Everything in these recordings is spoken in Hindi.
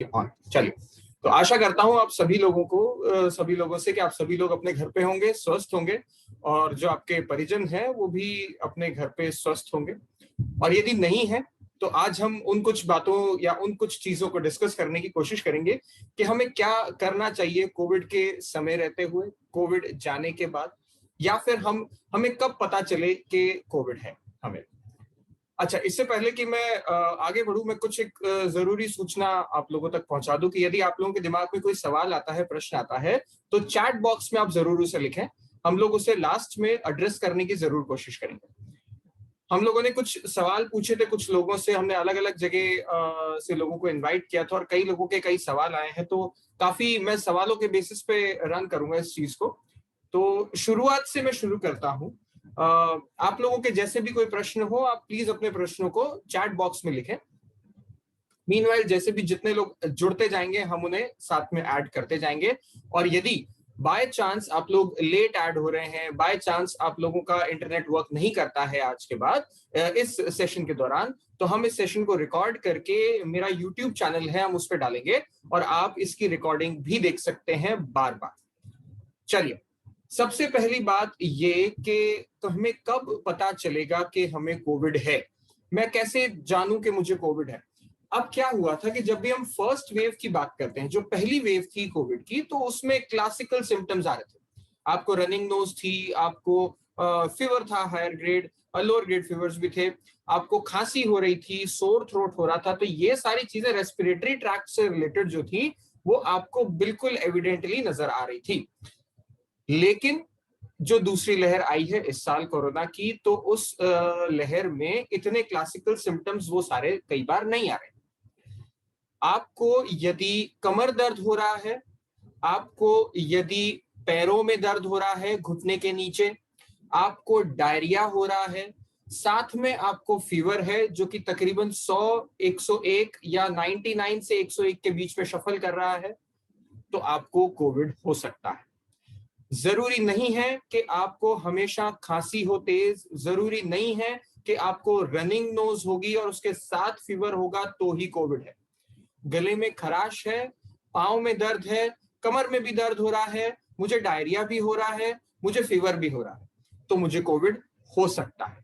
चलिए, तो आशा करता हूं आप सभी लोगों से कि आप सभी लोग अपने घर पे होंगे, स्वस्थ होंगे, और जो आपके परिजन हैं वो भी अपने घर पे स्वस्थ होंगे। और यदि नहीं है तो आज हम उन कुछ बातों या उन कुछ चीजों को डिस्कस करने की कोशिश करेंगे कि हमें क्या करना चाहिए कोविड के समय रहते हुए, कोविड जाने के बाद, या फिर हमें कब पता चले कि कोविड है हमें। अच्छा, इससे पहले कि मैं आगे बढ़ूं, मैं कुछ एक जरूरी सूचना आप लोगों तक पहुंचा दूं कि यदि आप लोगों के दिमाग में कोई सवाल आता है, प्रश्न आता है, तो चैट बॉक्स में आप जरूर उसे लिखें। हम लोग उसे लास्ट में एड्रेस करने की जरूर कोशिश करेंगे। हम लोगों ने कुछ सवाल पूछे थे कुछ लोगों से, हमने अलग अलग जगह से लोगों को इनवाइट किया था और कई लोगों के कई सवाल आए हैं, तो काफी मैं सवालों के बेसिस पे रन करूंगा इस चीज को। तो शुरुआत से मैं शुरू करता हूं। आप लोगों के जैसे भी कोई प्रश्न हो, आप प्लीज अपने प्रश्नों को चैट बॉक्स में लिखें। मीनवाइल जैसे भी जितने लोग जुड़ते जाएंगे हम उन्हें साथ में ऐड करते जाएंगे। और यदि बाय चांस आप लोग लेट ऐड हो रहे हैं, बाय चांस आप लोगों का इंटरनेट वर्क नहीं करता है आज के बाद इस सेशन के दौरान, तो हम इस सेशन को रिकॉर्ड करके, मेरा यूट्यूब चैनल है, हम उस पर डालेंगे और आप इसकी रिकॉर्डिंग भी देख सकते हैं बार बार। चलिए, सबसे पहली बात ये कि तो हमें कब पता चलेगा कि हमें कोविड है, मैं कैसे जानूं कि मुझे कोविड है। अब क्या हुआ था कि जब भी हम फर्स्ट वेव की बात करते हैं, जो पहली वेव थी कोविड की, तो उसमें क्लासिकल सिम्टम्स आ रहे थे। आपको रनिंग नोज थी, आपको फीवर था higher grade, lower grade fevers भी थे, आपको खांसी हो रही थी, सोर थ्रोट हो रहा था। तो ये सारी चीजें रेस्पिरेटरी ट्रैक्ट से रिलेटेड जो थी वो आपको बिल्कुल एविडेंटली नजर आ रही थी। लेकिन जो दूसरी लहर आई है इस साल कोरोना की, तो उस लहर में इतने क्लासिकल सिम्टम्स वो सारे कई बार नहीं आ रहे। आपको यदि कमर दर्द हो रहा है, आपको यदि पैरों में दर्द हो रहा है घुटने के नीचे, आपको डायरिया हो रहा है, साथ में आपको फीवर है जो कि तकरीबन 100, 101 या 99 से 101 के बीच में शफल कर रहा है, तो आपको कोविड हो सकता है। जरूरी नहीं है कि आपको हमेशा खांसी हो तेज, जरूरी नहीं है कि आपको रनिंग नोज होगी और उसके साथ फीवर होगा तो ही कोविड है। गले में खराश है, पांव में दर्द है, कमर में भी दर्द हो रहा है, मुझे डायरिया भी हो रहा है, मुझे फीवर भी हो रहा है, तो मुझे कोविड हो सकता है।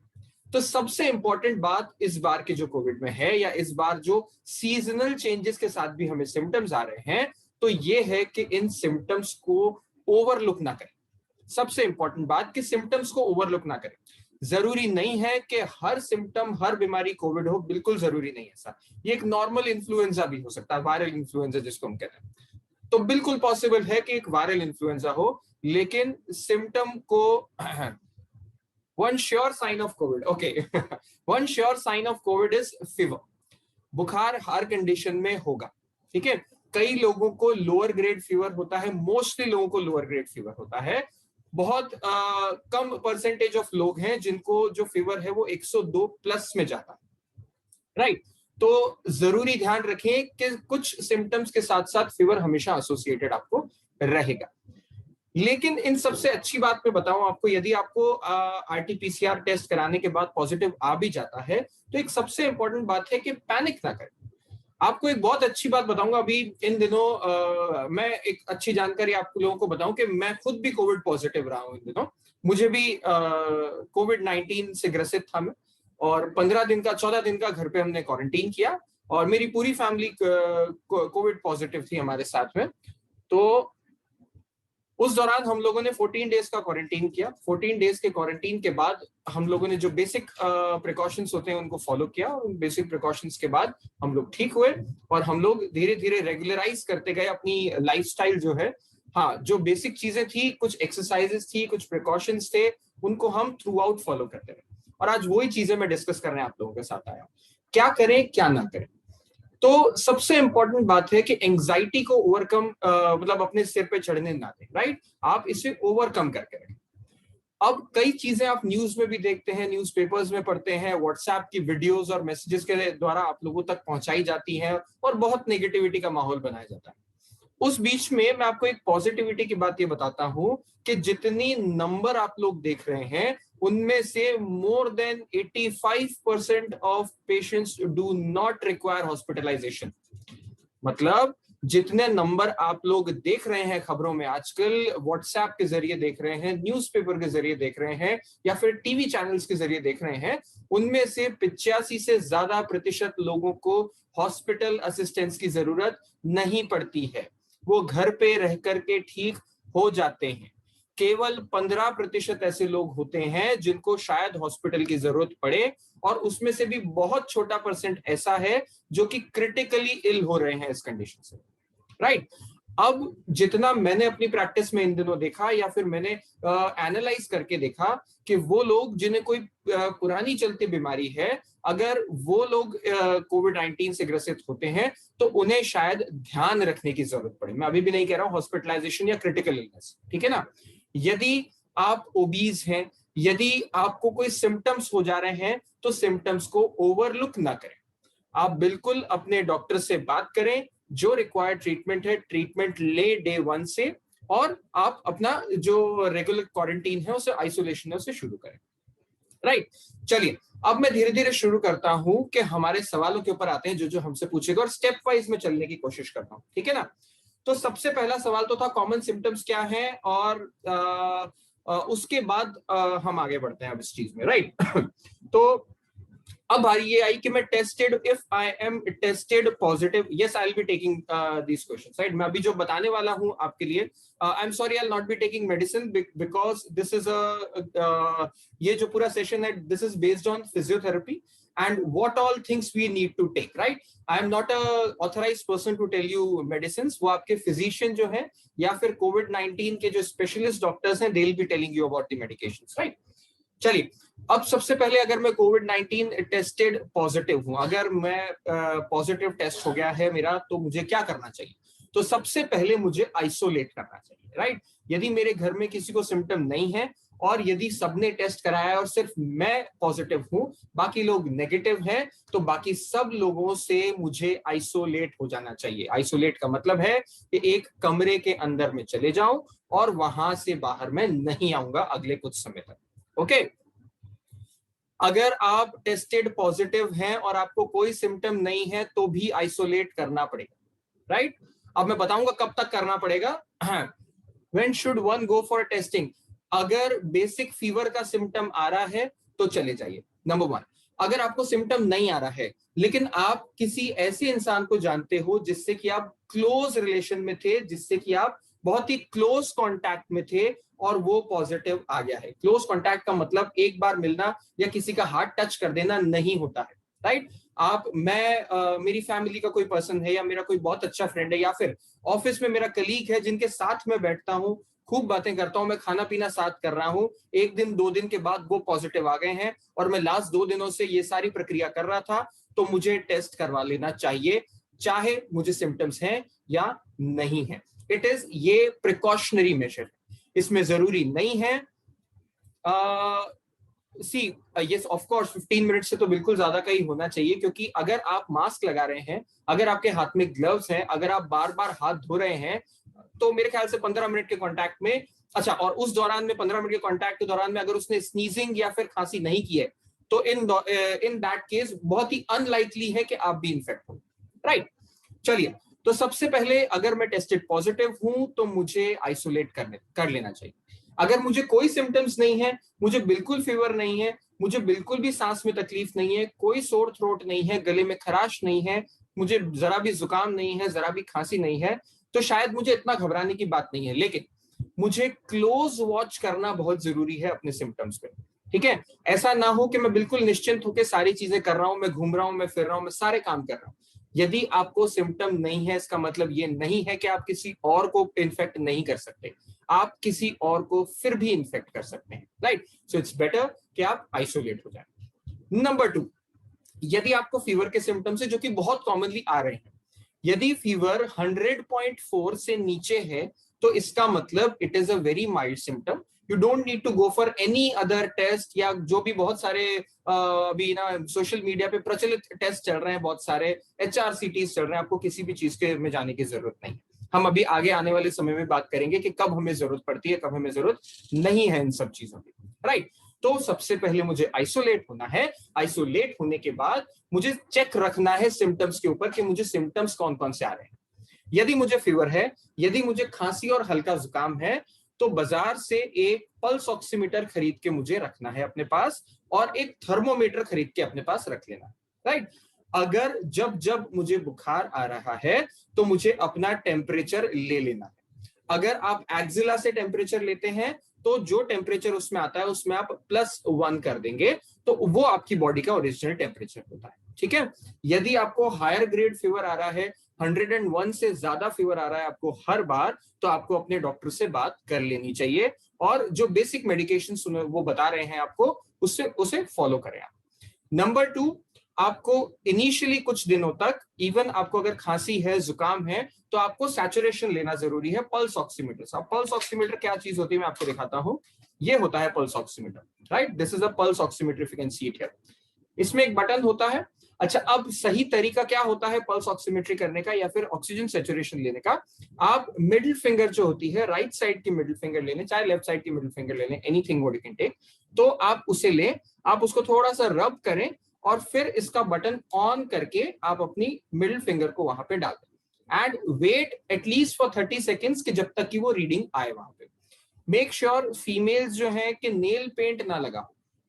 तो सबसे इंपॉर्टेंट बात इस बार के जो कोविड में है, या इस बार जो सीजनल चेंजेस के साथ भी हमें सिम्टम्स आ रहे हैं, तो ये है कि इन सिम्टम्स को ओवरलुक ना करें। सबसे इंपॉर्टेंट बात कि सिम्टम्स को ओवरलुक ना करें। जरूरी नहीं है कि हर सिम्टम, हर बीमारी कोविड हो, बिल्कुल जरूरी नहीं है ऐसा। ये एक नॉर्मल इन्फ्लुएंजा भी हो सकता है, वायरल इन्फ्लुएंजा जिसको हम कहते हैं। तो बिल्कुल पॉसिबल है कि एक वायरल इन्फ्लुएंजा हो, लेकिन सिम्टम को one sure sign of Covid, okay, one sure sign of Covid is fever. बुखार हर कंडीशन में होगा, ठीक है। कई लोगों को लोअर ग्रेड फीवर होता है, मोस्टली लोगों को लोअर ग्रेड फीवर होता है। बहुत कम परसेंटेज ऑफ लोग हैं जिनको जो फीवर है वो 102 प्लस में जाता है, राइट। तो जरूरी ध्यान रखें कि कुछ सिम्टम्स के साथ साथ फीवर हमेशा एसोसिएटेड आपको रहेगा। लेकिन इन सबसे अच्छी बात मैं बताऊं आपको, यदि आपको आरटीपीसीआर टेस्ट कराने के बाद पॉजिटिव आ भी जाता है, तो एक सबसे इंपॉर्टेंट बात है कि पैनिक ना करें। आपको एक बहुत अच्छी बात बताऊंगा, अभी इन दिनों मैं एक अच्छी जानकारी आप लोगों को बताऊं कि मैं खुद भी कोविड पॉजिटिव रहा हूं इन दिनों। मुझे भी कोविड 19 से ग्रसित था मैं, और 15 दिन का, 14 दिन का घर पे हमने क्वारंटीन किया, और मेरी पूरी फैमिली कोविड पॉजिटिव थी हमारे साथ में। तो उस दौरान हम लोगों ने 14 डेज का क्वारंटीन किया। 14 डेज के क्वारंटीन के बाद हम लोगों ने जो बेसिक प्रिकॉशंस होते हैं उनको फॉलो किया, और उन बेसिक प्रिकॉशंस के बाद हम लोग ठीक हुए, और हम लोग धीरे धीरे रेगुलराइज करते गए अपनी लाइफस्टाइल जो है। हाँ, जो बेसिक चीजें थी, कुछ एक्सरसाइजेस थी, कुछ प्रिकॉशंस थे, उनको हम थ्रू आउट फॉलो करते रहे। और आज वही चीजें मैं डिस्कस करने आप लोगों के साथ आया हूं, क्या करें क्या ना करें। तो सबसे इंपॉर्टेंट बात है कि एंजाइटी को ओवरकम, मतलब अपने सिर पे चढ़ने ना दें, राइट। आप इसे ओवरकम करके रखें। अब कई चीजें आप न्यूज में भी देखते हैं, न्यूज़पेपर्स में पढ़ते हैं, व्हाट्सएप की वीडियोस और मैसेजेस के द्वारा आप लोगों तक पहुंचाई जाती हैं, और बहुत नेगेटिविटी का माहौल बनाया जाता है। उस बीच में मैं आपको एक पॉजिटिविटी की बात ये बताता हूं कि जितनी नंबर आप लोग देख रहे हैं, उनमें से more than 85% of patients do not require hospitalisation. मतलब जितने नंबर आप लोग देख रहे हैं खबरों में आजकल, व्हाट्सएप के जरिए देख रहे हैं, न्यूज़पेपर के जरिए देख रहे हैं, या फिर टीवी चैनल्स के जरिए देख रहे हैं, उनमें से 85 से ज्यादा प्रतिशत लोगों को हॉस्पिटल असिस्टेंस की जरूरत नहीं पड़ती है, वो घर पे रह करके ठीक हो जाते हैं। केवल 15% ऐसे लोग होते हैं जिनको शायद हॉस्पिटल की जरूरत पड़े, और उसमें से भी बहुत छोटा परसेंट ऐसा है जो कि क्रिटिकली इल हो रहे हैं इस कंडीशन से, राइट। अब जितना मैंने अपनी प्रैक्टिस में इन दिनों देखा, या फिर मैंने एनालाइज करके देखा कि वो लोग जिन्हें कोई पुरानी चलती बीमारी है, अगर वो लोग कोविड-19 से ग्रसित होते हैं तो उन्हें शायद ध्यान रखने की जरूरत पड़े। मैं अभी भी नहीं कह रहा हूं हॉस्पिटलाइजेशन या क्रिटिकल इलनेस, ठीक है ना। यदि आप ओबीज हैं, यदि आपको कोई सिम्टम्स हो जा रहे हैं, तो सिम्टम्स को ओवरलुक ना करें। आप बिल्कुल अपने डॉक्टर से बात करें, जो रिक्वायर्ड ट्रीटमेंट है ट्रीटमेंट ले डे 1 से, और आप अपना जो रेगुलर क्वारंटीन है उसे, आइसोलेशन है उसे शुरू करें, राइट। चलिए अब मैं धीरे धीरे शुरू करता हूं कि हमारे सवालों के ऊपर आते हैं जो जो हमसे पूछेगा, और स्टेप वाइज में चलने की कोशिश करता हूं, ठीक है ना। तो सबसे पहला सवाल तो था कॉमन सिम्टम्स क्या है, और उसके बाद हम आगे बढ़ते हैं अब इस चीज में, राइट। तो अब ये आई कि मैं tested, if I am tested positive, yes I will be taking these questions, right. मैं अभी जो बताने वाला हूं आपके लिए, I am sorry I will not be taking medicine because this is ये जो पूरा सेशन है this is based on physiotherapy and what all things we need to take, right? I am not a authorized person to tell you medicines. वो आपके physician जो है या फिर COVID-19 के जो specialist doctors हैं, they will be telling you about the medications, right? चलिए अब सबसे पहले, अगर मैं कोविड-19 टेस्टेड पॉजिटिव हूं, अगर मैं पॉजिटिव टेस्ट हो गया है मेरा, तो मुझे क्या करना चाहिए? तो सबसे पहले मुझे आइसोलेट करना चाहिए, राइट। यदि मेरे घर में किसी को सिम्टम नहीं है, और यदि सबने टेस्ट कराया है और सिर्फ मैं पॉजिटिव हूं, बाकी लोग नेगेटिव हैं, तो बाकी सब लोगों से मुझे आइसोलेट हो जाना चाहिए। आइसोलेट का मतलब है कि एक कमरे के अंदर में चले जाऊं और वहां से बाहर मैं नहीं आऊंगा अगले कुछ समय तक, ओके। अगर आप टेस्टेड पॉजिटिव हैं और आपको कोई सिम्टम नहीं है तो भी आइसोलेट करना पड़ेगा, राइट। अब मैं बताऊंगा कब तक करना पड़ेगा। When should one go for testing? अगर बेसिक फीवर का सिम्टम आ रहा है तो चले जाइए, नंबर 1। अगर आपको सिम्टम नहीं आ रहा है, लेकिन आप किसी ऐसे इंसान को जानते हो जिससे कि आप क्लोज रिलेशन में थे, जिससे कि आप बहुत ही क्लोज कांटेक्ट में थे, और वो पॉजिटिव आ गया है। क्लोज कांटेक्ट का मतलब एक बार मिलना या किसी का हाथ टच कर देना नहीं होता है, राइट। आप, मैं, मेरी फैमिली का कोई पर्सन है, या मेरा कोई बहुत अच्छा फ्रेंड है, या फिर ऑफिस में मेरा कलीग है जिनके साथ में बैठता हूं, खूब बातें करता हूं, मैं खाना पीना साथ कर रहा हूं, एक दिन 2 दिन के बाद वो पॉजिटिव आ गए हैं, और मैं लास्ट 2 दिनों से ये सारी प्रक्रिया कर रहा था, तो मुझे टेस्ट करवा लेना चाहिए, चाहे मुझे सिम्टम्स हैं या नहीं है। इट इज, ये प्रिकॉशनरी मेजर, इसमें जरूरी नहीं है। सी यस ऑफ कोर्स 15 मिनट से तो बिल्कुल ज्यादा का ही होना चाहिए, क्योंकि अगर आप मास्क लगा रहे हैं, अगर आपके हाथ में ग्लव्स हैं, अगर आप बार बार हाथ धो रहे हैं, तो मेरे ख्याल से 15 मिनट के कांटेक्ट में, अच्छा, और उस दौरान में 15 मिनट के कांटेक्ट के दौरान में अगर उसने स्नीजिंग या फिर खांसी नहीं की है, तो इन दैट केस बहुत ही अनलाइकली है कि आप भी इन्फेक्ट हो, राइट। चलिए, तो सबसे पहले अगर मैं टेस्टेड पॉजिटिव हूं तो मुझे आइसोलेट कर लेना चाहिए। अगर मुझे कोई सिम्टम्स नहीं है, मुझे बिल्कुल फीवर नहीं है, मुझे बिल्कुल भी सांस में तकलीफ नहीं है, कोई सोर थ्रोट नहीं है, गले में खराश नहीं है, मुझे जरा भी जुकाम नहीं है, जरा भी खांसी नहीं है, तो शायद मुझे इतना घबराने की बात नहीं है। लेकिन मुझे क्लोज वॉच करना बहुत जरूरी है अपने सिम्टम्स पे, ठीक है। ऐसा ना हो कि मैं बिल्कुल निश्चिंत होकर सारी चीजें कर रहा हूं, मैं घूम रहा हूं, मैं फिर रहा हूं, मैं सारे काम कर रहा हूं। यदि आपको सिम्टम नहीं है, इसका मतलब ये नहीं है कि आप किसी और को इन्फेक्ट नहीं कर सकते, आप किसी और को फिर भी इन्फेक्ट कर सकते हैं, राइट। सो इट्स बेटर कि आप आइसोलेट हो जाए। नंबर 2, यदि आपको फीवर के सिम्टम्स है जो कि बहुत कॉमनली आ रहे हैं, यदि फीवर 100.4 से नीचे है, तो इसका मतलब it is a very mild symptom. You don't need to go for any other test, या जो भी बहुत सारे अभी ना सोशल मीडिया पे प्रचलित टेस्ट चल रहे हैं, बहुत सारे HRCTs चल रहे हैं, आपको किसी भी चीज के में जाने की जरूरत नहीं। हम अभी आगे आने वाले समय में बात करेंगे कि कब हमें जरूरत पड़ती है, कब हमें जरूरत नहीं है इन सब चीजों की, राइट। तो सबसे पहले मुझे आइसोलेट होना है। आइसोलेट होने के बाद मुझे चेक रखना है सिम्टम्स के ऊपर कि मुझे सिम्टम्स कौन कौन से आ रहे हैं। यदि मुझे फीवर है, यदि मुझे खांसी और हल्का जुकाम है, तो बाजार से एक पल्स ऑक्सीमीटर खरीद के मुझे रखना है अपने पास, और एक थर्मोमीटर खरीद के अपने पास रख लेना, राइट। अगर जब जब मुझे बुखार आ रहा है तो मुझे अपना टेम्परेचर ले लेना है। अगर आप एक्जिला से टेम्परेचर लेते हैं तो जो टेम्परेचर उसमें आता है उसमें आप +1 कर देंगे, तो वो आपकी बॉडी का ओरिजिनल टेम्परेचर होता है, ठीक है। यदि आपको हायर ग्रेड फीवर आ रहा है, 101 से ज्यादा फीवर आ रहा है आपको हर बार, तो आपको अपने डॉक्टर से बात कर लेनी चाहिए, और जो बेसिक मेडिकेशन वो बता रहे हैं आपको उसे फॉलो करें आप। नंबर 2, आपको इनिशियली कुछ दिनों तक, इवन आपको अगर खांसी है, जुकाम है, तो आपको सैचुरेशन लेना जरूरी है पल्स ऑक्सीमीटर से। पल्स ऑक्सीमीटर क्या चीज होती है मैं आपको दिखाता हूं। ये होता है pulse oximeter, right. This is a pulse oximeter, if you can see it here. इसमें एक बटन होता है। अच्छा, अब सही तरीका क्या होता है पल्स ऑक्सीमेट्री करने का या फिर ऑक्सीजन सैचुरेशन लेने का? आप मिडिल फिंगर जो होती है, राइट साइड की मिडिल फिंगर ले लें, चाहे लेफ्ट साइड की मिडिल फिंगर ले लें, anything what you can take. तो आप उसे लें, आप उसको थोड़ा सा रब करें, और फिर इसका बटन ऑन करके आप अपनी मिडिल फिंगर को वहां पे डाल दें, and wait at least for 30 seconds कि जब तक कि वो रीडिंग आए वहां पे। मेक श्योर फीमेल्स जो है कि नेल पेंट ना लगा,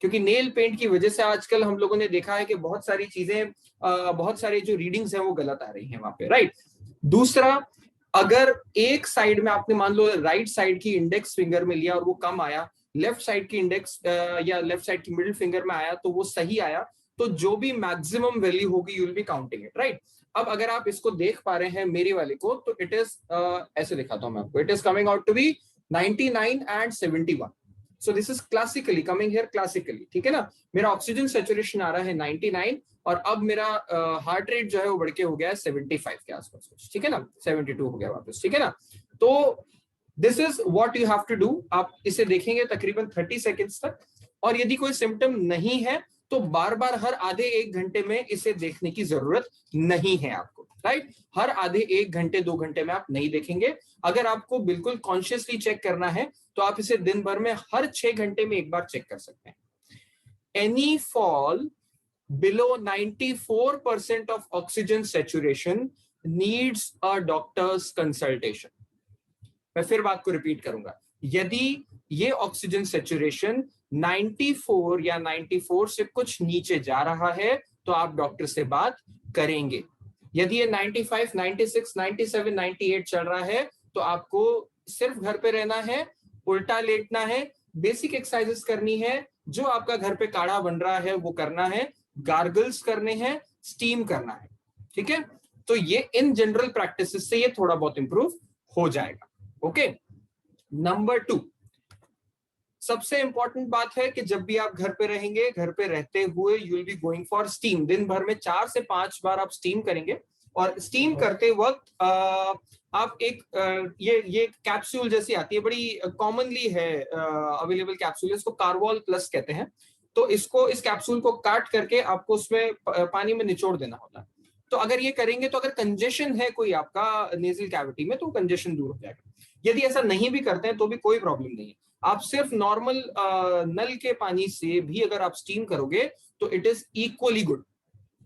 क्योंकि नेल पेंट की वजह से आजकल हम लोगों ने देखा है कि बहुत सारी चीजें, बहुत सारी जो रीडिंग्स हैं वो गलत आ रही हैं वहां पे, राइट। दूसरा, अगर एक साइड में आपने मान लो राइट साइड की इंडेक्स फिंगर में लिया और वो कम आया, लेफ्ट साइड की इंडेक्स या लेफ्ट साइड की मिडिल फिंगर में आया तो वो सही आया, तो जो भी मैक्सिमम वैल्यू होगी you will be counting it, right. अब अगर आप इसको देख पा रहे हैं मेरे वाले को, तो इट इज ऐसे दिखाता हूं मैं आपको, it is coming out to be 99 and 71। So this is classically coming here, classically, ठीक है ना। मेरा ऑक्सीजन सैचुरेशन आ रहा है 99, और अब मेरा हार्ट रेट जो है वो बढ़ के हो गया है 75 के आसपास कुछ, ठीक है ना, 72 हो गया वापस, ठीक है ना। तो this is what you have to do. आप इसे देखेंगे तकरीबन 30 सेकेंड्स तक, और यदि कोई सिम्टम नहीं है तो बार बार हर आधे 1 घंटे में इसे देखने की जरूरत नहीं है आपको, राइट। हर आधे 1 घंटे 2 घंटे में आप नहीं देखेंगे। अगर आपको बिल्कुल कॉन्शियसली चेक करना है तो आप इसे दिन भर में हर 6 घंटे में एक बार चेक कर सकते हैं। Any fall below 94% of oxygen saturation needs a doctor's consultation। मैं फिर बात को रिपीट करूंगा, यदि ये ऑक्सीजन सैचुरेशन 94 या 94 से कुछ नीचे जा रहा है तो आप डॉक्टर से बात करेंगे। यदि ये 95, 96, 97, 98 चल रहा है तो आपको सिर्फ घर पे रहना है, उल्टा लेटना है, बेसिक एक्सरसाइजेस करनी है, जो आपका घर पे काढ़ा बन रहा है वो करना है, गार्गल्स करने हैं, स्टीम करना है, ठीक है। तो ये इन जनरल प्रैक्टिसेस से ये थोड़ा बहुत इंप्रूव हो जाएगा। ओके। नंबर 2, सबसे इंपॉर्टेंट बात है कि जब भी आप घर पे रहेंगे, घर पे रहते हुए you will be going for steam. दिन भर में 4 से 5 बार आप स्टीम करेंगे, और स्टीम करते वक्त आप एक ये कैप्सूल जैसी आती है, बड़ी कॉमनली है अवेलेबल कैप्सूल, इसको कार्वॉल प्लस कहते हैं। तो इसको, इस कैप्सूल को काट करके आपको उसमें पानी में निचोड़ देना होता है। तो अगर ये करेंगे तो अगर कंजेशन है कोई आपका नेजल कैविटी में तो कंजेशन दूर हो जाएगा। यदि ऐसा नहीं भी करते हैं तो भी कोई प्रॉब्लम नहीं है। आप सिर्फ नॉर्मल नल के पानी से भी अगर आप स्टीम करोगे तो it is equally good.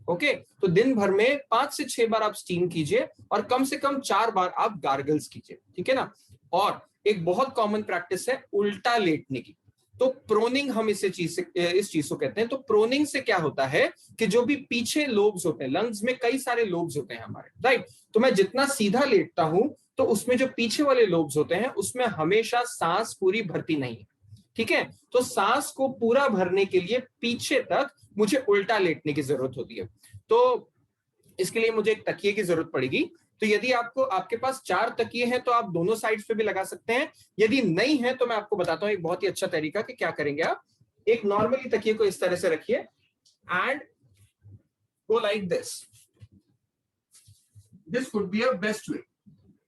Okay. तो दिन भर में 5 से 6 बार आप स्टीम कीजिए, और कम से कम 4 बार आप गार्गल्स कीजिए, ठीक है ना। और एक बहुत कॉमन प्रैक्टिस है उल्टा लेटने की। तो प्रोनिंग हम इस चीज को कहते हैं। तो प्रोनिंग से क्या होता है कि जो भी पीछे लोब्स होते हैं, लंग्स में कई सारे लोब्स होते हैं हमारे, राइट। तो मैं जितना सीधा लेटता हूं तो उसमें जो पीछे वाले लोब्स होते हैं उसमें हमेशा सांस पूरी भरती नहीं है, ठीक है। तो सांस को पूरा भरने के लिए पीछे तक मुझे उल्टा लेटने की जरूरत होती है। तो इसके लिए मुझे एक तकिए की जरूरत पड़ेगी। तो यदि आपको, आपके पास 4 तकिए हैं तो आप दोनों साइड्स पे भी लगा सकते हैं। यदि नहीं है तो मैं आपको बताता हूं एक बहुत ही अच्छा तरीका कि क्या करेंगे आप। एक नॉर्मली तकिए को इस तरह से रखिए and go like this. This would be a best way.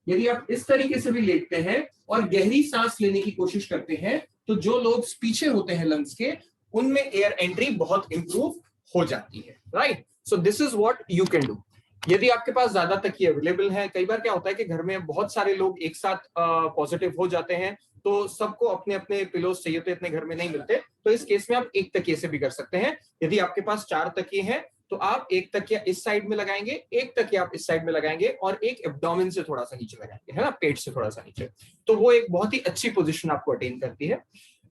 यदि आप इस तरीके से भी लेटते हैं और गहरी सांस लेने की कोशिश करते हैं तो जो लोग पीछे होते हैं लंग्स के, उनमें एयर एंट्री बहुत इंप्रूव हो जाती है, right. So this is what you can do. यदि आपके पास ज्यादा तकिए अवेलेबल हैं, कई बार क्या होता है कि घर में बहुत सारे लोग एक साथ पॉजिटिव हो जाते हैं, तो सबको अपने अपने पिलोस चाहिए, तो इतने घर में नहीं मिलते, तो इस केस में आप एक तकिए से भी कर सकते हैं। यदि आपके पास 4 तकिए हैं तो आप एक तकिया इस साइड में लगाएंगे, एक तकिया आप इस साइड में लगाएंगे और एक एब्डोमेन से थोड़ा सा नीचे लगाएंगे, है ना, पेट से थोड़ा सा नीचे। तो वो एक बहुत ही अच्छी पोजीशन आपको अटेन करती है।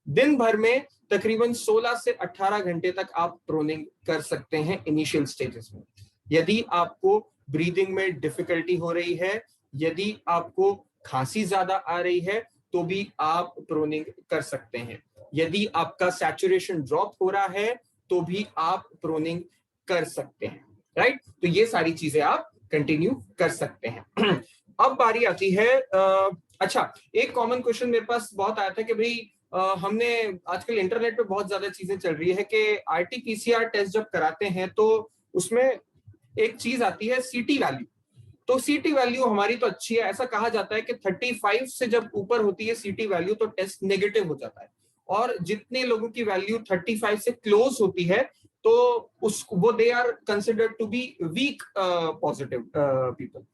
दिन भर में तकरीबन 16 से 18 घंटे तक आप प्रोनिंग कर सकते हैं इनिशियल स्टेजेस में। यदि आपको ब्रीदिंग में डिफिकल्टी हो रही है, यदि आपको खांसी ज्यादा आ रही है, तो भी आप प्रोनिंग कर सकते हैं। यदि आपका सैचुरेशन ड्रॉप हो रहा है तो भी आप प्रोनिंग कर सकते हैं, राइट। तो ये सारी चीजें आप कंटिन्यू कर सकते हैं। अब बारी आती है अच्छा, एक कॉमन क्वेश्चन मेरे पास बहुत आया था कि भाई हमने आजकल इंटरनेट पे बहुत ज्यादा चीजें चल रही है कि आरटीपीसीआर टेस्ट जब कराते हैं तो उसमें एक चीज आती है सीटी वैल्यू। तो सीटी वैल्यू हमारी तो अच्छी है, ऐसा कहा जाता है कि 35 से जब ऊपर होती है सीटी वैल्यू तो टेस्ट नेगेटिव हो जाता है, और जितने लोगों की वैल्यू 35 से क्लोज होती है तो वो they are considered to be weak positive people.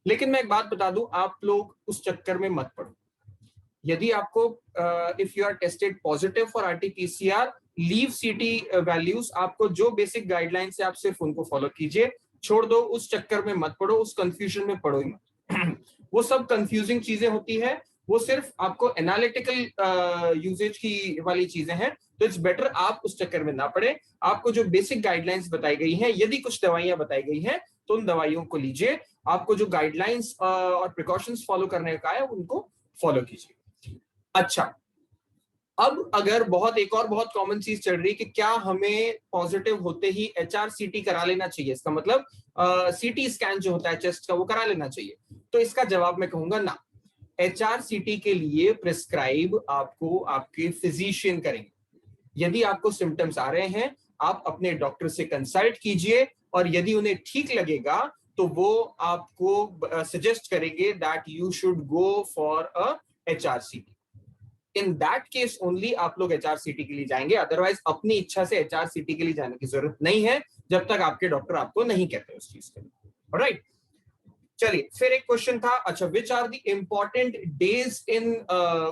लेकिन मैं एक बात बता दूं, आप लोग उस चक्कर में मत पड़ो। यदि आपको if you are tested positive for RTPCR, leave CT values, आपको जो बेसिक गाइडलाइंस है आप सिर्फ उनको फॉलो कीजिए, छोड़ दो, उस चक्कर में मत पड़ो, उस कंफ्यूजन में पड़ो ही मत। वो सब कंफ्यूजिंग चीजें होती है, वो सिर्फ आपको एनालिटिकल यूजेज की वाली चीजें हैं, तो इट्स बेटर आप उस चक्कर में ना पड़े। आपको जो बेसिक गाइडलाइंस बताई गई हैं, यदि कुछ दवाइयां बताई गई हैं तो उन दवाइयों को लीजिए, आपको जो गाइडलाइंस और प्रिकॉशंस फॉलो करने का है उनको फॉलो कीजिए। अच्छा, अब अगर एक और बहुत कॉमन चीज चल रही है कि क्या हमें पॉजिटिव होते ही एचआरसीटी करा लेना चाहिए, इसका मतलब सीटी स्कैन जो होता है चेस्ट का वो करा लेना चाहिए, तो इसका जवाब मैं कहूंगा ना। एचआरसीटी के लिए प्रिस्क्राइब आपको आपके फिजिशियन करेंगे। यदि आपको सिम्टम्स आ रहे हैं, आप अपने डॉक्टर से कंसल्ट कीजिए, और यदि उन्हें ठीक लगेगा तो वो आपको सजेस्ट करेंगे that you should go for a HRCT. In that case only आप लोग एचआरसीटी के लिए जाएंगे, अदरवाइज अपनी इच्छा से एचआरसीटी के लिए जाने की जरूरत नहीं है, जब तक आपके डॉक्टर आपको नहीं कहते उस चीज के लिए। ऑलराइट, चलिए फिर एक क्वेश्चन था, अच्छा, which are the important days in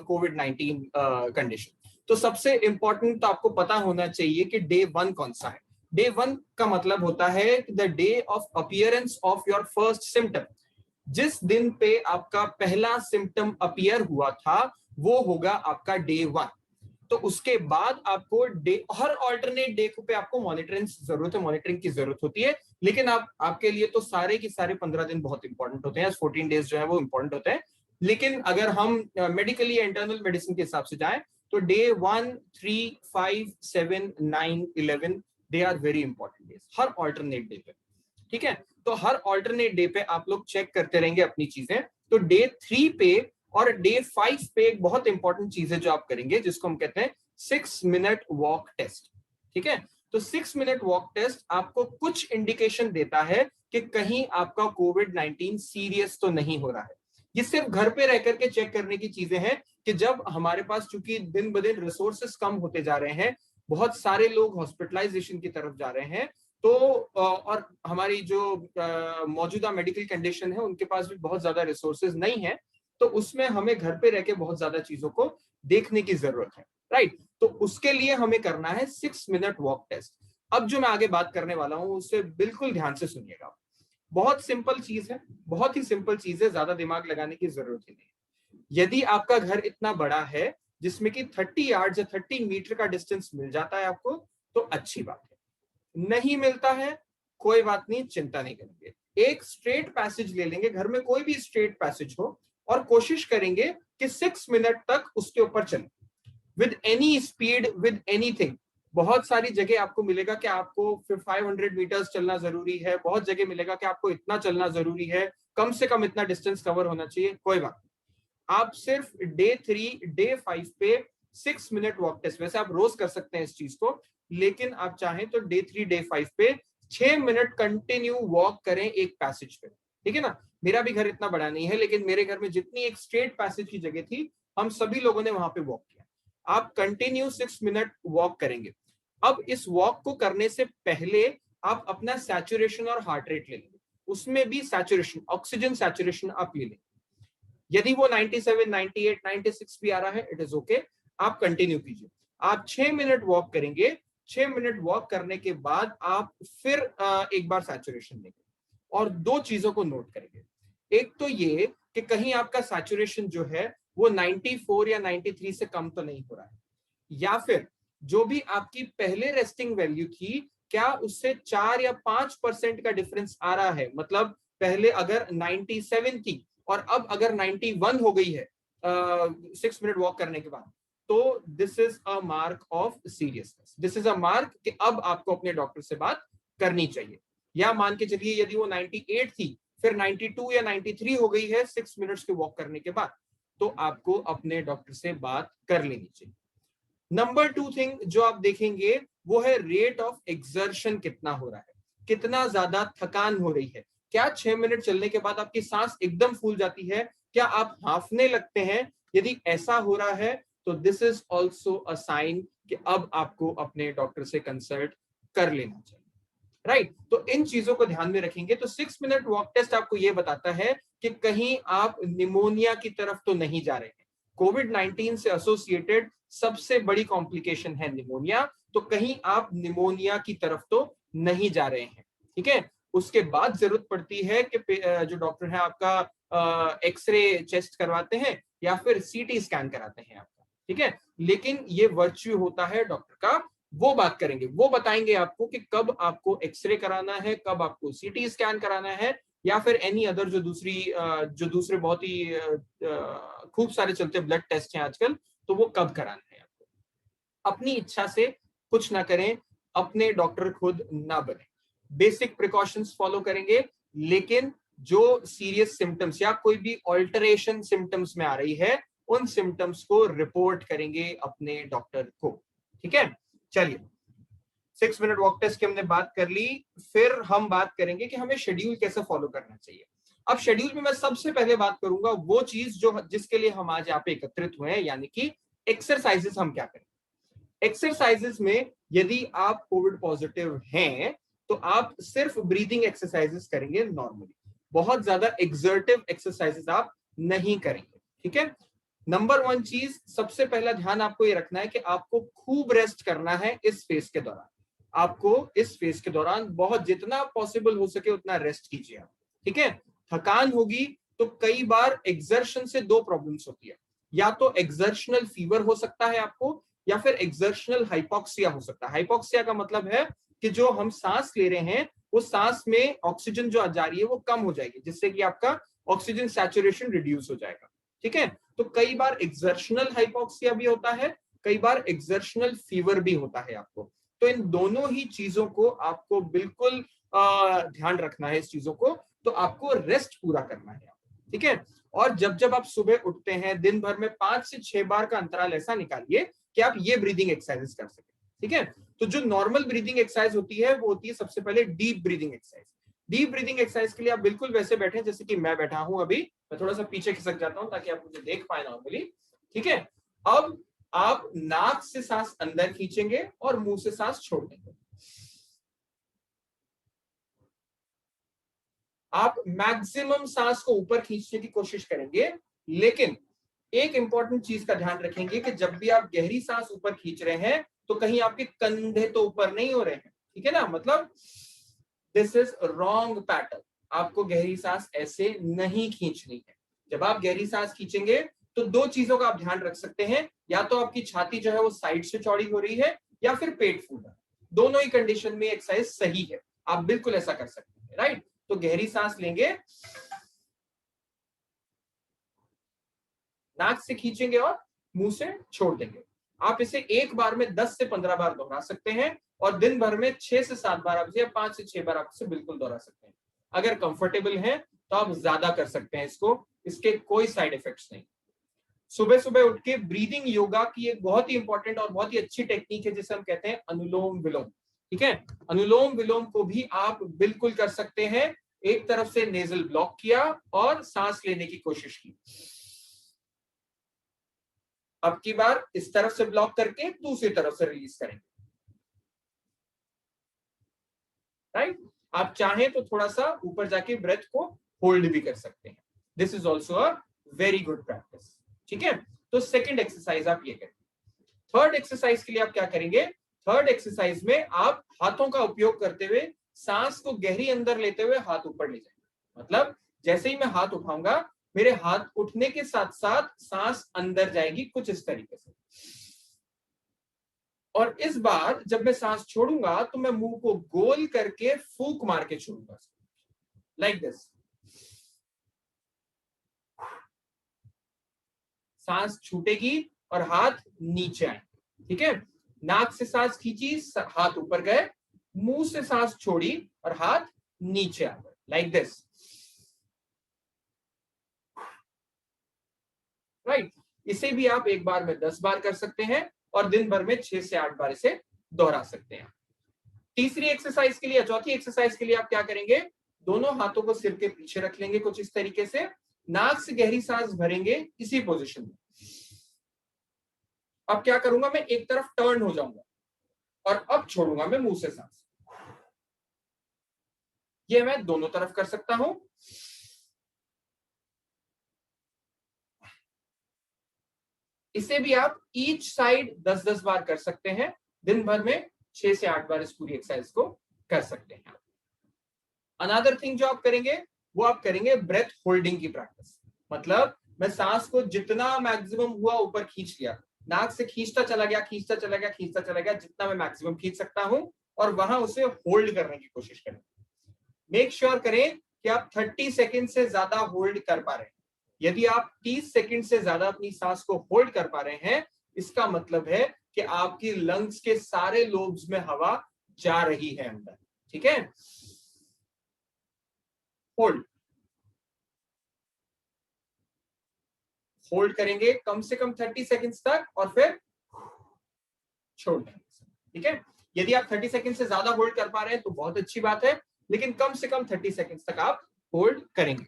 कोविड-19 कंडीशन। तो सबसे इंपॉर्टेंट तो आपको पता होना चाहिए कि डे 1 कौन सा है। डे 1 का मतलब होता है the day of appearance of your first symptom. जिस दिन पे आपका पहला सिम्टम अपीयर हुआ था वो होगा आपका डे 1। तो उसके बाद आपको हर ऑल्टरनेट डे पे आपको मॉनिटरिंग की जरूरत होती है, लेकिन आपके लिए तो सारे के सारे 15 दिन बहुत इंपॉर्टेंट होते हैं, 14 डेज जो है वो इंपॉर्टेंट होते हैं। लेकिन अगर हम मेडिकली इंटरनल मेडिसिन के हिसाब से जाएं तो day 1, 3, 5, 7, 9, 11 they are very important days हर ऑल्टरनेट डे पे। ठीक है, तो हर ऑल्टरनेट डे पे आप लोग चेक करते रहेंगे अपनी चीजें। तो डे 3 पे और डे 5 पे एक बहुत इंपॉर्टेंट चीज है जो आप करेंगे, जिसको हम कहते हैं 6 मिनट वॉक टेस्ट। ठीक है, तो 6 मिनट वॉक टेस्ट आपको कुछ इंडिकेशन देता है कि कहीं आपका कोविड-19 सीरियस तो नहीं हो रहा है। ये सिर्फ घर पे रह करके चेक करने की चीजें हैं कि जब हमारे पास चूंकि दिन ब दिन रिसोर्सेस कम होते जा रहे हैं, बहुत सारे लोग हॉस्पिटलाइजेशन की तरफ जा रहे हैं, तो और हमारी जो मौजूदा मेडिकल कंडीशन है उनके पास भी बहुत ज्यादा रिसोर्सेज नहीं है, तो उसमें हमें घर पे रह के बहुत ज्यादा चीजों को देखने की जरूरत है, राइट। तो उसके लिए हमें करना है 6 मिनट वॉक टेस्ट। अब जो मैं आगे बात करने वाला हूं उससे बिल्कुल ध्यान से सुनिएगा। बहुत सिंपल चीज है, बहुत ही सिंपल चीज है, ज्यादा दिमाग लगाने की जरूरत ही नहीं। यदि आपका घर इतना बड़ा है जिसमें कि 30 यार्ड या 30 मीटर का डिस्टेंस मिल जाता है आपको, तो अच्छी बात है। नहीं मिलता है, कोई बात नहीं, चिंता नहीं करेंगे, एक स्ट्रेट पैसेज ले लेंगे, घर में कोई भी स्ट्रेट पैसेज हो, और कोशिश करेंगे कि 6 मिनट तक उसके ऊपर चलें with any speed, with anything. बहुत सारी जगह आपको मिलेगा कि आपको 500 मीटर्स चलना जरूरी है, बहुत जगह मिलेगा कि आपको इतना चलना जरूरी है, कम से कम इतना डिस्टेंस कवर होना चाहिए, कोई बात नहीं। आप सिर्फ डे 3, डे 5 पे 6 मिनट वॉक टेस्ट, वैसे आप रोज कर सकते हैं इस चीज को, लेकिन आप चाहें तो डे 3, डे 5 पे 6 मिनट कंटिन्यू वॉक करें एक पैसेज पे। ठीक है ना, मेरा भी घर इतना बड़ा नहीं है, लेकिन मेरे घर में जितनी एक स्ट्रेट पैसेज की जगह थी, हम सभी लोगों ने वहां पे वॉक किया। आप कंटिन्यू 6 मिनट वॉक करेंगे। अब इस वॉक को करने से पहले आप अपना सैचुरेशन और हार्ट रेट ले लेंगे, उसमें भी सैचुरेशन, ऑक्सीजन सैचुरेशन आप ले लेंगे। यदि वो 97, 98, 96 भी आ रहा है, इट इज ओके, आप कंटिन्यू कीजिए। आप 6 मिनट वॉक करेंगे, 6 मिनट वॉक करने के बाद आप फिर एक बार सैचुरेशन लेंगे और दो चीजों को नोट करेंगे। एक तो ये कि कहीं आपका सैचुरेशन जो है वो 94 या 93 से कम तो नहीं हो रहा है, या फिर जो भी आपकी पहले रेस्टिंग वैल्यू थी, क्या उससे 4 या 5% का डिफरेंस आ रहा है। मतलब पहले अगर 97 थी और अब अगर 91 हो गई है 6 मिनट वॉक करने के बाद, तो this is a mark of seriousness, this is a mark कि अब आपको अपने डॉक्टर से बात करनी चाहिए। या मान के चलिए यदि वो 98 थी, फिर 92 या 93 हो गई है 6 मिनट्स के वॉक करने के बाद, तो आपको अपने डॉक्टर से बात कर लेनी चाहिए। नंबर 2 थिंग जो आप देखेंगे वो है रेट ऑफ एक्सर्शन कितना हो रहा है, कितना ज्यादा थकान हो रही है। क्या 6 मिनट चलने के बाद आपकी सांस एकदम फूल जाती है, क्या आप हांफने लगते हैं? यदि ऐसा हो रहा है तो this is also a sign कि अब आपको अपने डॉक्टर से कंसल्ट कर लेना चाहिए, राइट? तो इन चीजों को ध्यान में रखेंगे। तो 6 मिनट वॉक टेस्ट आपको ये बताता है कि कहीं आप निमोनिया की तरफ तो नहीं जा रहे हैं। कोविड-19 से एसोसिएटेड सबसे बड़ी कॉम्प्लिकेशन है निमोनिया, तो कहीं आप निमोनिया की तरफ तो नहीं जा रहे हैं, ठीक है? उसके बाद जरूरत पड़ती है कि जो डॉक्टर है आपका एक्सरे चेस्ट करवाते हैं या फिर सीटी स्कैन कराते हैं आपका, ठीक है? लेकिन ये वर्च्यू होता है डॉक्टर का, वो बात करेंगे, वो बताएंगे आपको कि कब आपको एक्सरे कराना है, कब आपको सीटी स्कैन कराना है, या फिर एनी अदर जो दूसरे बहुत ही खूब सारे चलते ब्लड टेस्ट हैं आजकल, तो वो कब कराना है आपको। अपनी इच्छा से कुछ ना करें, अपने डॉक्टर खुद ना बने, बेसिक प्रिकॉशंस फॉलो करेंगे, लेकिन जो सीरियस सिम्टम्स या कोई भी ऑल्टरेशन सिम्टम्स में आ रही है, उन सिम्टम्स को रिपोर्ट करेंगे अपने डॉक्टर को, ठीक है? चलिए, 6 मिनट वॉक टेस्ट की हमने बात कर ली, फिर हम बात करेंगे कि हमें शेड्यूल कैसे फॉलो करना चाहिए। अब शेड्यूल में मैं सबसे पहले बात करूंगा वो चीज जो जिसके लिए हम आज यहाँ पे एकत्रित हुए हैं, यानी कि एक्सरसाइजेस हम क्या करें। एक्सरसाइजेस में यदि आप कोविड पॉजिटिव हैं तो आप सिर्फ ब्रीदिंग एक्सरसाइजेस करेंगे नॉर्मली, बहुत ज्यादा एक्सर्टिव एक्सरसाइजेस आप नहीं करेंगे, ठीक है? नंबर 1 चीज, सबसे पहला ध्यान आपको ये रखना है कि आपको खूब रेस्ट करना है इस फेज के दौरान। आपको इस फेज के दौरान बहुत जितना पॉसिबल हो सके उतना रेस्ट कीजिए आप, ठीक है? थकान होगी तो कई बार एक्सर्शन से दो प्रॉब्लम्स होती है, या तो एक्सर्शनल फीवर हो सकता है आपको, या फिर एक्सर्शनल हाइपोक्सिया हो सकता है। हाइपोक्सिया का मतलब है कि जो हम सांस ले रहे हैं वो सांस में ऑक्सीजन जो जा रही है वो कम हो जाएगी, जिससे कि आपका ऑक्सीजन सैचुरेशन रिड्यूस हो जाएगा, ठीक है? तो कई बार एक्सर्शनल हाइपोक्सिया भी होता है, कई बार एक्सर्शनल फीवर भी होता है आपको। तो इन दोनों ही चीजों को आपको बिल्कुल ध्यान रखना है, इस चीजों को, तो आपको रेस्ट पूरा करना है, ठीक है? और जब जब आप सुबह उठते हैं, दिन भर में 5 से 6 बार का अंतराल ऐसा निकालिए कि आप ये ब्रीदिंग एक्सरसाइज कर सकें, ठीक है? तो जो नॉर्मल ब्रीदिंग एक्सरसाइज होती है वो होती है सबसे पहले deep breathing exercise. Deep breathing exercise के लिए आप बिल्कुल वैसे बैठे जैसे कि मैं बैठा हूं अभी, मैं थोड़ा सा पीछे खिसक जाता हूं ताकि आप मुझे देख पाए नॉर्मली, ठीक है? अब आप नाक से सांस अंदर खींचेंगे और मुंह से सांस छोड़ देंगे। आप मैक्सिमम सांस को ऊपर खींचने की कोशिश करेंगे, लेकिन एक इंपॉर्टेंट चीज का ध्यान रखेंगे कि जब भी आप गहरी सांस ऊपर खींच रहे हैं तो कहीं आपके कंधे तो ऊपर नहीं हो रहे हैं, ठीक है ना? मतलब दिस इज रॉन्ग पैटर्न, आपको गहरी सांस ऐसे नहीं खींचनी है। जब आप गहरी सांस खींचेंगे तो दो चीजों का आप ध्यान रख सकते हैं, या तो आपकी छाती जो है वो साइड से चौड़ी हो रही है, या फिर पेट फूल रहा है। दोनों ही कंडीशन में एक्सरसाइज सही है, आप बिल्कुल ऐसा कर सकते हैं, राइट? तो गहरी सांस लेंगे, नाक से खींचेंगे और मुंह से छोड़ देंगे। आप इसे एक बार में 10 से 15 बार दोहरा सकते हैं, और दिन भर में 6 से 7 बार आप, या 5 से 6 बार आप इसे बिल्कुल दोहरा सकते हैं। अगर कंफर्टेबल है तो आप ज्यादा कर सकते हैं इसको, इसके कोई साइड इफेक्ट्स नहीं। सुबह सुबह उठ के ब्रीदिंग योगा की एक बहुत ही इंपॉर्टेंट और बहुत ही अच्छी टेक्निक है जिसे हम कहते हैं अनुलोम विलोम, ठीक है? अनुलोम विलोम को भी आप बिल्कुल कर सकते हैं। एक तरफ से नेजल ब्लॉक किया और सांस लेने की कोशिश की, अब की बार इस तरफ से ब्लॉक करके दूसरी तरफ से रिलीज करेंगे, राइट? आप चाहें तो थोड़ा सा ऊपर जाके ब्रेथ को होल्ड भी कर सकते हैं, this is also a very good practice. ठीक है, तो सेकंड एक्सरसाइज आप ये करें। थर्ड एक्सरसाइज के लिए आप क्या करेंगे, थर्ड एक्सरसाइज में आप हाथों का उपयोग करते हुए सांस को गहरी अंदर लेते हुए हाथ ऊपर ले जाएंगे। मतलब जैसे ही मैं हाथ उठाऊंगा, मेरे हाथ उठने के साथ साथ सांस अंदर जाएगी, कुछ इस तरीके से। और इस बार जब मैं सांस छोड़ूंगा तो मैं मुंह को गोल करके फूंक मार के छोड़ूंगा, लाइक दिस। सांस छूटेगी और हाथ नीचे आएंगे। ठीक है, नाक से सांस खींची, हाथ ऊपर गए, मुंह से सांस छोड़ी और हाथ नीचे आ गए, लाइक दिस। राइट, इसे भी आप एक बार में 10 बार कर सकते हैं और दिन भर में 6 से 8 बार इसे दोहरा सकते हैं। तीसरी एक्सरसाइज के लिए, चौथी एक्सरसाइज के लिए आप क्या करेंगे, दोनों हाथों को सिर के पीछे रख लेंगे कुछ इस तरीके से, नाक से गहरी सांस भरेंगे इसी पोजीशन में। अब क्या करूंगा, मैं एक तरफ टर्न हो जाऊंगा और अब छोड़ूंगा मैं मुंह से सांस। ये मैं दोनों तरफ कर सकता हूं। इसे भी आप ईच साइड 10-10 बार कर सकते हैं, दिन भर में 6 से 8 बार इस पूरी एक्सरसाइज को कर सकते हैं। अनदर थिंग जो आप करेंगे, वो आप करेंगे ब्रेथ होल्डिंग की प्रैक्टिस। मतलब मैं सांस को जितना मैक्सिमम हुआ ऊपर खींच लिया, नाक से खींचता चला गया, खींचता चला गया, खींचता चला गया, जितना मैं मैक्सिमम खींच सकता हूं, और वहां उसे होल्ड करने की कोशिश करें। मेक श्योर करें कि आप 30 सेकेंड से ज्यादा होल्ड कर पा रहे हैं। यदि आप 30 सेकेंड से ज्यादा अपनी सांस को होल्ड कर पा रहे हैं, इसका मतलब है कि आपकी लंग्स के सारे लोब्स में हवा जा रही है अंदर। ठीक है, होल्ड, होल्ड करेंगे कम से कम 30 सेकेंड्स तक और फिर छोड़ देंगे। ठीक है, यदि आप 30 सेकेंड से ज्यादा होल्ड कर पा रहे हैं तो बहुत अच्छी बात है, लेकिन कम से कम 30 सेकेंड्स तक आप होल्ड करेंगे।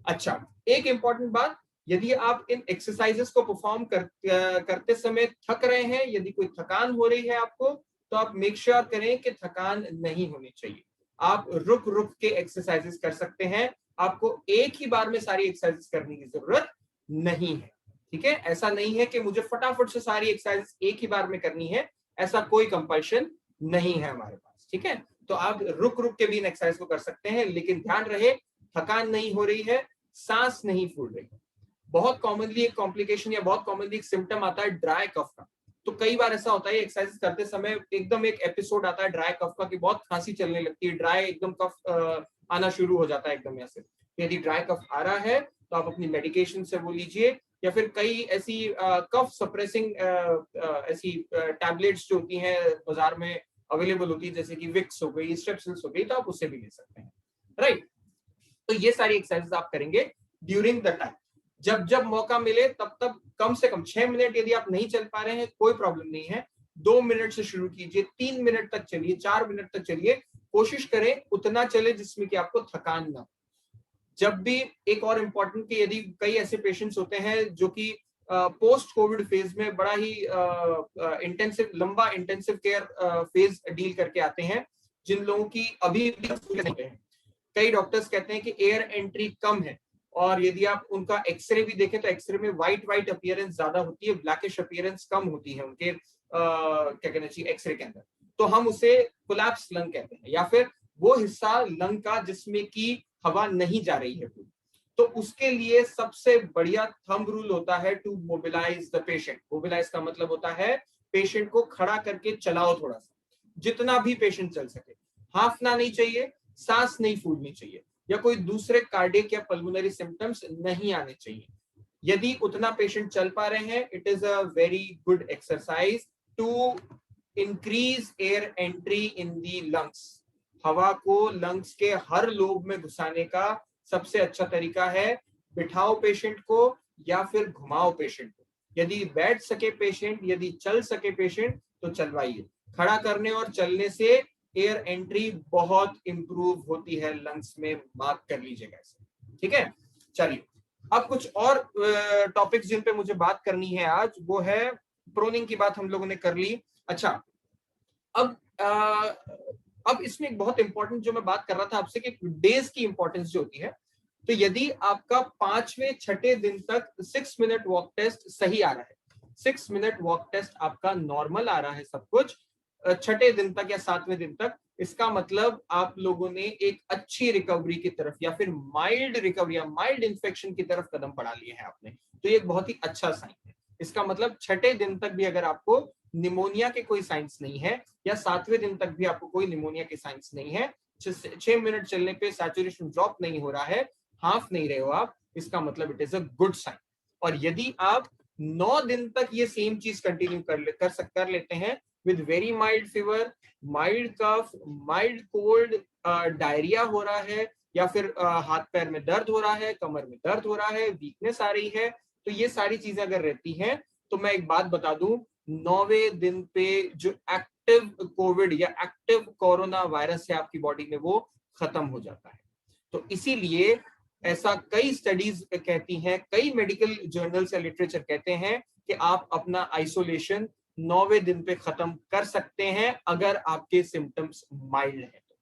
अच्छा, एक इंपॉर्टेंट बात, यदि आप इन एक्सरसाइजेस को परफॉर्म करते समय थक रहे हैं, यदि कोई थकान हो रही है आपको, तो आप मेक श्योर करें कि थकान नहीं होनी चाहिए। आप रुक रुक के एक्सरसाइजेस कर सकते हैं, आपको एक ही बार में सारी एक्सरसाइजेस करने की जरूरत नहीं है। ठीक है, ऐसा नहीं है कि मुझे फटाफट से सारी एक्सरसाइज एक ही बार में करनी है, ऐसा कोई कंपल्शन नहीं है हमारे पास। ठीक है, तो आप रुक रुक के भी इन एक्सरसाइज को कर सकते हैं, लेकिन ध्यान रहे थकान नहीं हो रही है, सांस नहीं फूल रही है। बहुत कॉमनली एक कॉम्प्लिकेशन या बहुत कॉमनली एक सिम्टम आता है ड्राई कफ का। तो कई बार ऐसा होता है एक्सरसाइज करते समय एकदम एक एपिसोड आता है ड्राई कफ का कि बहुत खांसी चलने लगती है, ड्राई एकदम कफ आना शुरू हो जाता है एकदम ऐसे। यदि ड्राई कफ आ रहा है तो आप अपनी मेडिकेशन से वो लीजिए, या फिर कई ऐसी कफ सप्रेसिंग ऐसी टैबलेट्स जो होती हैं बाजार में अवेलेबल होती है, जैसे कि विक्स हो गई, स्ट्रेप्सिल्स हो गई, तो आप उससे भी ले सकते हैं। राइट, तो ये सारी एक्सरसाइज आप करेंगे ड्यूरिंग द टाइम, जब जब मौका मिले तब तब कम से कम 6 मिनट। यदि आप नहीं चल पा रहे हैं कोई प्रॉब्लम नहीं है, 2 मिनट से शुरू कीजिए, 3 मिनट तक चलिए, 4 मिनट तक चलिए, कोशिश करें उतना चले जिसमें कि आपको थकान ना हो। जब भी एक और इम्पोर्टेंट कि यदि कई ऐसे पेशेंट्स होते हैं जो कि पोस्ट कोविड फेज में बड़ा ही इंटेंसिव लंबा इंटेंसिव केयर फेज डील करके आते हैं, जिन लोगों की अभी भी कई डॉक्टर्स कहते हैं कि एयर एंट्री कम है, और यदि आप उनका एक्सरे भी देखें तो एक्सरे में व्हाइट व्हाइट अपीयरेंस ज्यादा होती है, ब्लैकिश अपीयरेंस कम होती है उनके क्या कहना चाहिए एक्सरे के अंदर। तो हम उसे कोलैप्स लंग कहते हैं, या फिर वो हिस्सा लंग का जिसमें की हवा नहीं जा रही है पूरी। तो उसके लिए सबसे बढ़िया थंब रूल होता है to mobilise the patient. Mobilise का मतलब होता है पेशेंट को खड़ा करके चलाओ थोड़ा सा, जितना भी पेशेंट चल सके। हाफना नहीं चाहिए, सांस नहीं फूलनी चाहिए, या कोई दूसरे कार्डियक या पल्मोनरी सिम्टम्स नहीं आने चाहिए। यदि उतना पेशेंट चल पा रहे हैं, it is a very good exercise to increase air entry in the lungs. हवा को लंग्स के हर लोब में घुसाने का सबसे अच्छा तरीका है बिठाओ पेशेंट को या फिर घुमाओ पेशेंट को। यदि बैठ सके पेशेंट, यदि चल सके पेशेंट, तो चलवाइए। खड़ा करने और चलने से एयर एंट्री बहुत इंप्रूव होती है लंग्स में, मार्क कर लीजिएगा इसे। ठीक है, चलिए अब कुछ और टॉपिक्स जिन पे मुझे बात करनी है आज, वो है प्रोनिंग की बात हम लोगों ने कर ली। अच्छा, अब इसमें एक बहुत इंपॉर्टेंट जो मैं बात कर रहा था आपसे कि डेज की इंपॉर्टेंस जो होती है, तो यदि आपका 5वें 6ठे दिन तक 6 मिनट वॉक टेस्ट सही आ रहा है, 6 मिनट वॉक टेस्ट आपका नॉर्मल आ रहा है सब कुछ 6ठे दिन तक या 7वें दिन तक, इसका मतलब आप लोगों ने एक अच्छी रिकवरी की तरफ या फिर माइल्ड रिकवरी या माइल्ड इन्फेक्शन की तरफ कदम बढ़ा लिए हैं आपने। तो ये एक बहुत ही अच्छा साइन है। इसका मतलब 6ठे दिन तक भी अगर आपको निमोनिया के कोई साइंस नहीं है या 7वें दिन तक भी आपको कोई निमोनिया के साइंस नहीं है, 6 मिनट चलने पे सैचुरेशन ड्रॉप नहीं हो रहा है, हाफ नहीं रहे हो आप, इसका मतलब it is a good sign. और यदि आप 9 दिन तक ये सेम चीज कंटिन्यू कर लेते हैं with very mild fever, mild cough, mild cold, diarrhoea हो रहा है या फिर हाथ पैर में दर्द हो रहा है, कमर में दर्द हो रहा है, वीकनेस आ रही है, तो ये सारी चीजें अगर रहती हैं तो मैं एक बात बता दूं, 9वें दिन पे जो एक्टिव कोविड या एक्टिव कोरोना वायरस है आपकी बॉडी में वो खत्म हो जाता है। तो इसीलिए ऐसा कई स्टडीज कहती हैं, कई मेडिकल जर्नल्स या लिटरेचर कहते हैं कि आप अपना आइसोलेशन 9वें दिन पे खत्म कर सकते हैं अगर आपके सिम्टम्स माइल्ड है तो।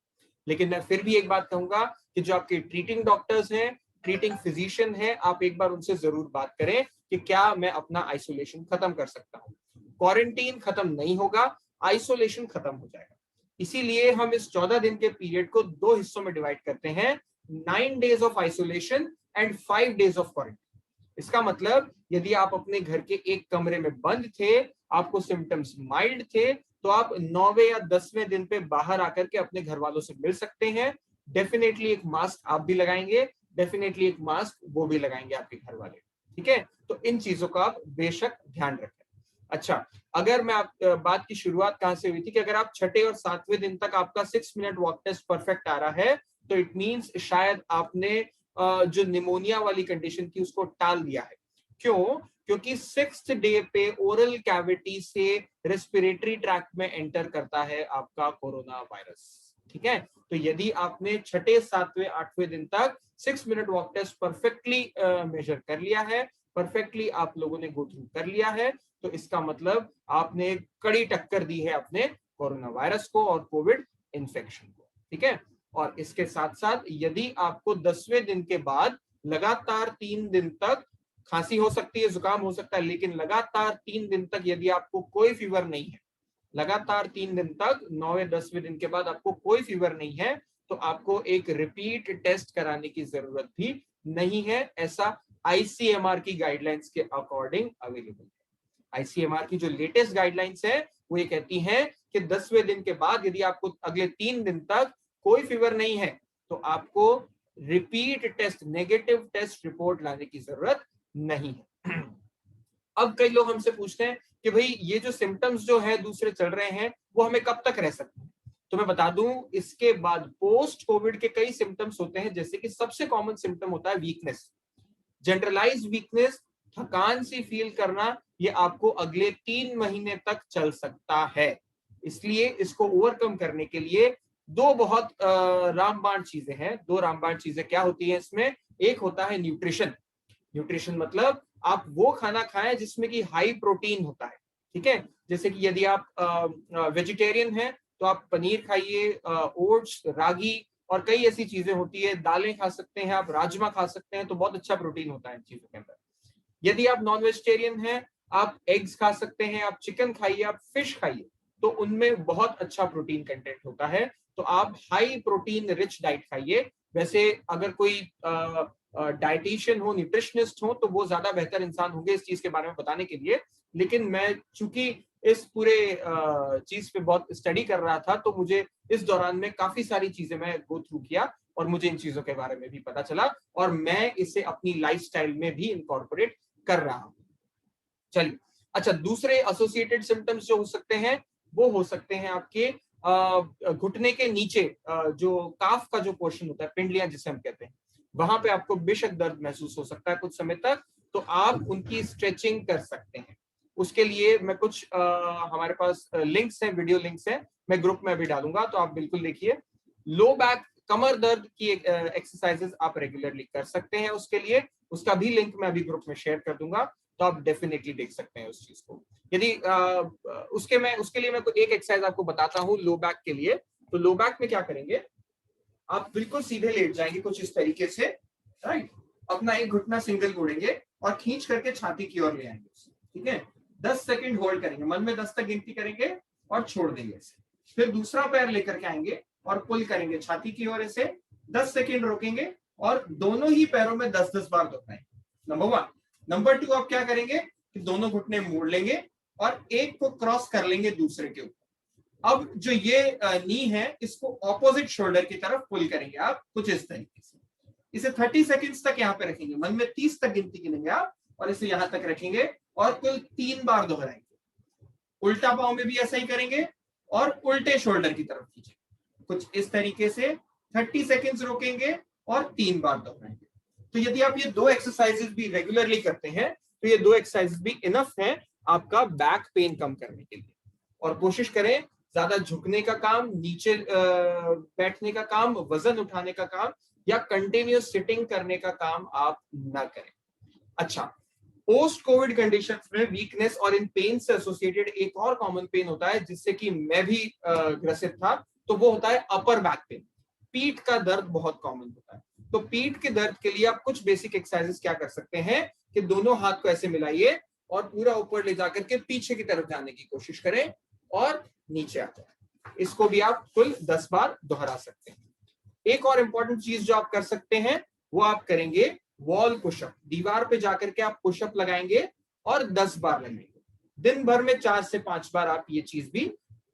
लेकिन मैं फिर भी एक बात कहूंगा कि जो आपके ट्रीटिंग डॉक्टर्स हैं, ट्रीटिंग फिजिशियन हैं, आप एक बार उनसे जरूर बात करें कि क्या मैं अपना आइसोलेशन खत्म कर सकता हूं। क्वारंटीन खत्म नहीं होगा, आइसोलेशन खत्म हो जाएगा। इसीलिए हम इस 14 दिन के पीरियड को 2 हिस्सों में डिवाइड करते हैं, 9 days of isolation and 5 days of quarantine. इसका मतलब यदि आप अपने घर के एक कमरे में बंद थे, आपको सिम्टम्स माइल्ड थे, तो आप 9वें या 10वें दिन पे बाहर आकर के अपने घर वालों से मिल सकते हैं। डेफिनेटली एक मास्क आप भी लगाएंगे, डेफिनेटली एक मास्क वो भी लगाएंगे आपके घर वाले, ठीक है। तो इन चीजों का आप बेशक ध्यान रखें। अच्छा, अगर मैं बात की शुरुआत कहां से हुई थी कि अगर आप 6ठे और 7वें दिन तक आपका 6 मिनट वॉक टेस्ट परफेक्ट आ रहा है तो इट मींस शायद आपने जो निमोनिया वाली कंडीशन थी उसको टाल दिया है। क्यों? क्योंकि 6th डे पे ओरल कैविटी से रेस्पिरेटरी ट्रैक्ट में एंटर करता है आपका कोरोना वायरस, ठीक है। तो यदि आपने 6ठे 7वें 8वें दिन तक 6 minute walk test perfectly measure कर लिया है, परफेक्टली आप लोगों ने गो थ्रू कर लिया है, तो इसका मतलब आपने कड़ी टक्कर दी है अपने कोरोना वायरस को और कोविड इन्फेक्शन को, ठीक है। और इसके साथ साथ यदि आपको 10वें दिन के बाद लगातार 3 दिन तक खांसी हो सकती है, जुकाम हो सकता है, लेकिन लगातार 3 दिन तक यदि आपको कोई फीवर नहीं है, लगातार 3 दिन तक 9वें 10वें दिन के बाद आपको कोई फीवर नहीं है, तो आपको एक रिपीट टेस्ट कराने की जरूरत भी नहीं है। ऐसा आईसीएमआर की गाइडलाइंस के अकॉर्डिंग अवेलेबल है। आईसीएमआर की जो लेटेस्ट गाइडलाइंस है वो ये कहती हैं कि 10वें दिन के बाद यदि आपको अगले 3 दिन तक कोई फीवर नहीं है तो आपको repeat test, negative test report लाने की जरूरत नहीं है। अब कई लोग हमसे पूछते हैं कि भाई ये जो सिम्टम्स जो है दूसरे चल रहे हैं वो हमें कब तक रह सकते हैं। तो मैं बता दूं, इसके बाद पोस्ट कोविड के कई सिम्टम्स होते हैं, जैसे कि सबसे कॉमन सिम्टम होता है वीकनेस, जनरलाइज वीकनेस, थकान सी फील करना। ये आपको अगले 3 महीने तक चल सकता है। इसलिए इसको ओवरकम करने के लिए दो बहुत रामबाण चीजें हैं। दो रामबाण चीजें क्या होती हैं इसमें? एक होता है न्यूट्रिशन। न्यूट्रिशन मतलब आप वो खाना खाएं जिसमें कि हाई प्रोटीन होता है, ठीक है। जैसे कि यदि आप वेजिटेरियन हैं तो आप पनीर खाइए, ओट्स, रागी और कई ऐसी चीजें होती है, दालें खा सकते हैं आप, राजमा खा सकते हैं, तो बहुत अच्छा प्रोटीन होता है इन चीजों के अंदर। यदि आप नॉन वेजिटेरियन हैं, आप एग्स खा सकते हैं, आप चिकन खाइए, आप फिश खाइए, तो उनमें बहुत अच्छा प्रोटीन कंटेंट होता है। तो आप हाई प्रोटीन रिच डाइट खाइए। वैसे अगर कोई डाइटिशियन हो, न्यूट्रिशनिस्ट हो, तो वो ज्यादा बेहतर इंसान होंगे इस चीज के बारे में बताने के लिए। लेकिन मैं चूंकि इस पूरे चीज पे बहुत स्टडी कर रहा था, तो मुझे इस दौरान में काफी सारी चीजें मैं गो थ्रू किया और मुझे इन चीजों के बारे में भी पता चला और मैं इसे अपनी लाइफस्टाइल में भी इनकॉर्पोरेट कर रहा हूं। चलिए, अच्छा, दूसरे एसोसिएटेड सिम्टम्स जो हो सकते हैं वो हो सकते हैं आपके घुटने के नीचे, जो काफ का जो पोर्शन होता है, पिंडलियां जिसे हम कहते हैं, वहां पे आपको बेशक दर्द महसूस हो सकता है कुछ समय तक, तो आप उनकी स्ट्रेचिंग कर सकते हैं। उसके लिए मैं कुछ हमारे पास लिंक्स हैं, वीडियो लिंक्स हैं, मैं ग्रुप में अभी डालूंगा, तो आप बिल्कुल देखिए। लो बैक, कमर दर्द की एक्सरसाइजेस आप रेगुलरली कर सकते हैं, उसके लिए उसका भी लिंक मैं अभी ग्रुप में शेयर कर दूंगा, तो आप डेफिनेटली देख सकते हैं उस चीज को। यदि उसके लिए मैं एक एक्सरसाइज आपको बताता हूँ लो बैक के लिए। तो लो बैक में क्या करेंगे, आप बिल्कुल सीधे लेट जाएंगे कुछ इस तरीके से, राइट। अपना एक घुटना सिंगल मोड़ेंगे और खींच करके छाती की ओर ले आएंगे, ठीक है। 10 सेकंड होल्ड करेंगे, मन में 10 तक गिनती करेंगे और छोड़ देंगे इसे। फिर दूसरा पैर लेकर के आएंगे और पुल करेंगे छाती की ओर से, 10 सेकंड रोकेंगे और दोनों ही पैरों में 10-10 बार दोहराएंगे। नंबर 1। नंबर 2, आप क्या करेंगे कि दोनों घुटने मोड़ लेंगे और एक को क्रॉस कर लेंगे दूसरे के ऊपर। अब जो ये नी है इसको ऑपोजिट शोल्डर की तरफ पुल करेंगे आप कुछ इस तरीके से। इसे 30 सेकंड्स तक यहाँ पे रखेंगे, मन में 30 तक गिनती गिनेंगे आप और इसे यहां तक रखेंगे और कुल 3 बार दोहराएंगे। उल्टा पांव में भी ऐसा ही करेंगे और उल्टे शोल्डर की तरफ खींचेंगे कुछ इस तरीके से। 30 सेकंड्स रोकेंगे और 3 बार दोहराएंगे। तो यदि आप ये 2 एक्सरसाइजेस भी रेगुलरली करते हैं तो ये 2 एक्सरसाइजेस भी इनफ है आपका बैक पेन कम करने के लिए। और कोशिश करें ज्यादा झुकने का काम, नीचे बैठने का काम, वजन उठाने का काम या कंटिन्यूस सिटिंग करने का काम आप ना करें। अच्छा, पोस्ट कोविड कंडीशंस में वीकनेस और इन पेन से एसोसिएटेड एक और कॉमन पेन होता है जिससे कि मैं भी ग्रसित था, तो वो होता है अपर बैक पेन। पीठ का दर्द बहुत कॉमन होता है। तो पीठ के दर्द के लिए आप कुछ बेसिक एक्सरसाइजेस क्या कर सकते हैं कि दोनों हाथ को ऐसे मिलाइए और पूरा ऊपर ले जाकर के पीछे की तरफ जाने की कोशिश करें और नीचे आ जाए। इसको भी आप कुल 10 बार दोहरा सकते हैं। एक और इंपॉर्टेंट चीज जो आप कर सकते हैं वो आप करेंगे वॉल पुशअप। दीवार पे जाकर के आप पुशअप लगाएंगे और 10 बार लगाएंगे। दिन भर में 4 से 5 बार आप ये चीज भी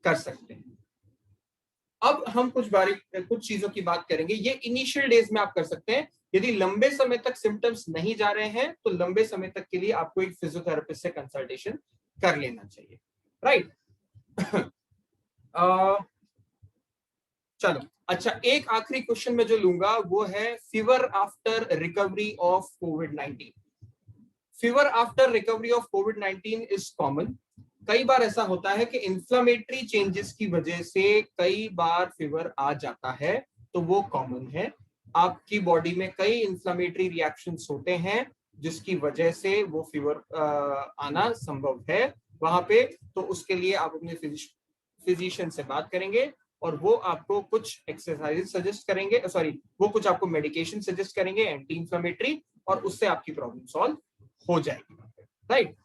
कर सकते हैं। अब हम कुछ चीजों की बात करेंगे। ये इनिशियल डेज में आप कर सकते हैं। यदि लंबे समय तक सिम्टम्स नहीं जा रहे हैं तो लंबे समय तक के लिए आपको एक फिजियोथेरेपिस्ट से कंसल्टेशन कर लेना चाहिए, राइट। चलो, अच्छा, एक आखिरी क्वेश्चन में जो लूंगा वो है fever after recovery of covid. Fever after recovery of covid is common. कई बार ऐसा होता है कि इन्फ्लेमेटरी चेंजेस की वजह से कई बार फीवर आ जाता है, तो वो कॉमन है। आपकी बॉडी में कई इन्फ्लेमेटरी रिएक्शंस होते हैं जिसकी वजह से वो फीवर आना संभव है वहां पे। तो उसके लिए आप अपने फिजिशियन से बात करेंगे और वो आपको कुछ एक्सरसाइज सजेस्ट करेंगे, वो कुछ आपको मेडिकेशन सजेस्ट करेंगे एंटी इन्फ्लेमेटरी, और उससे आपकी प्रॉब्लम सॉल्व हो जाएगी, राइट।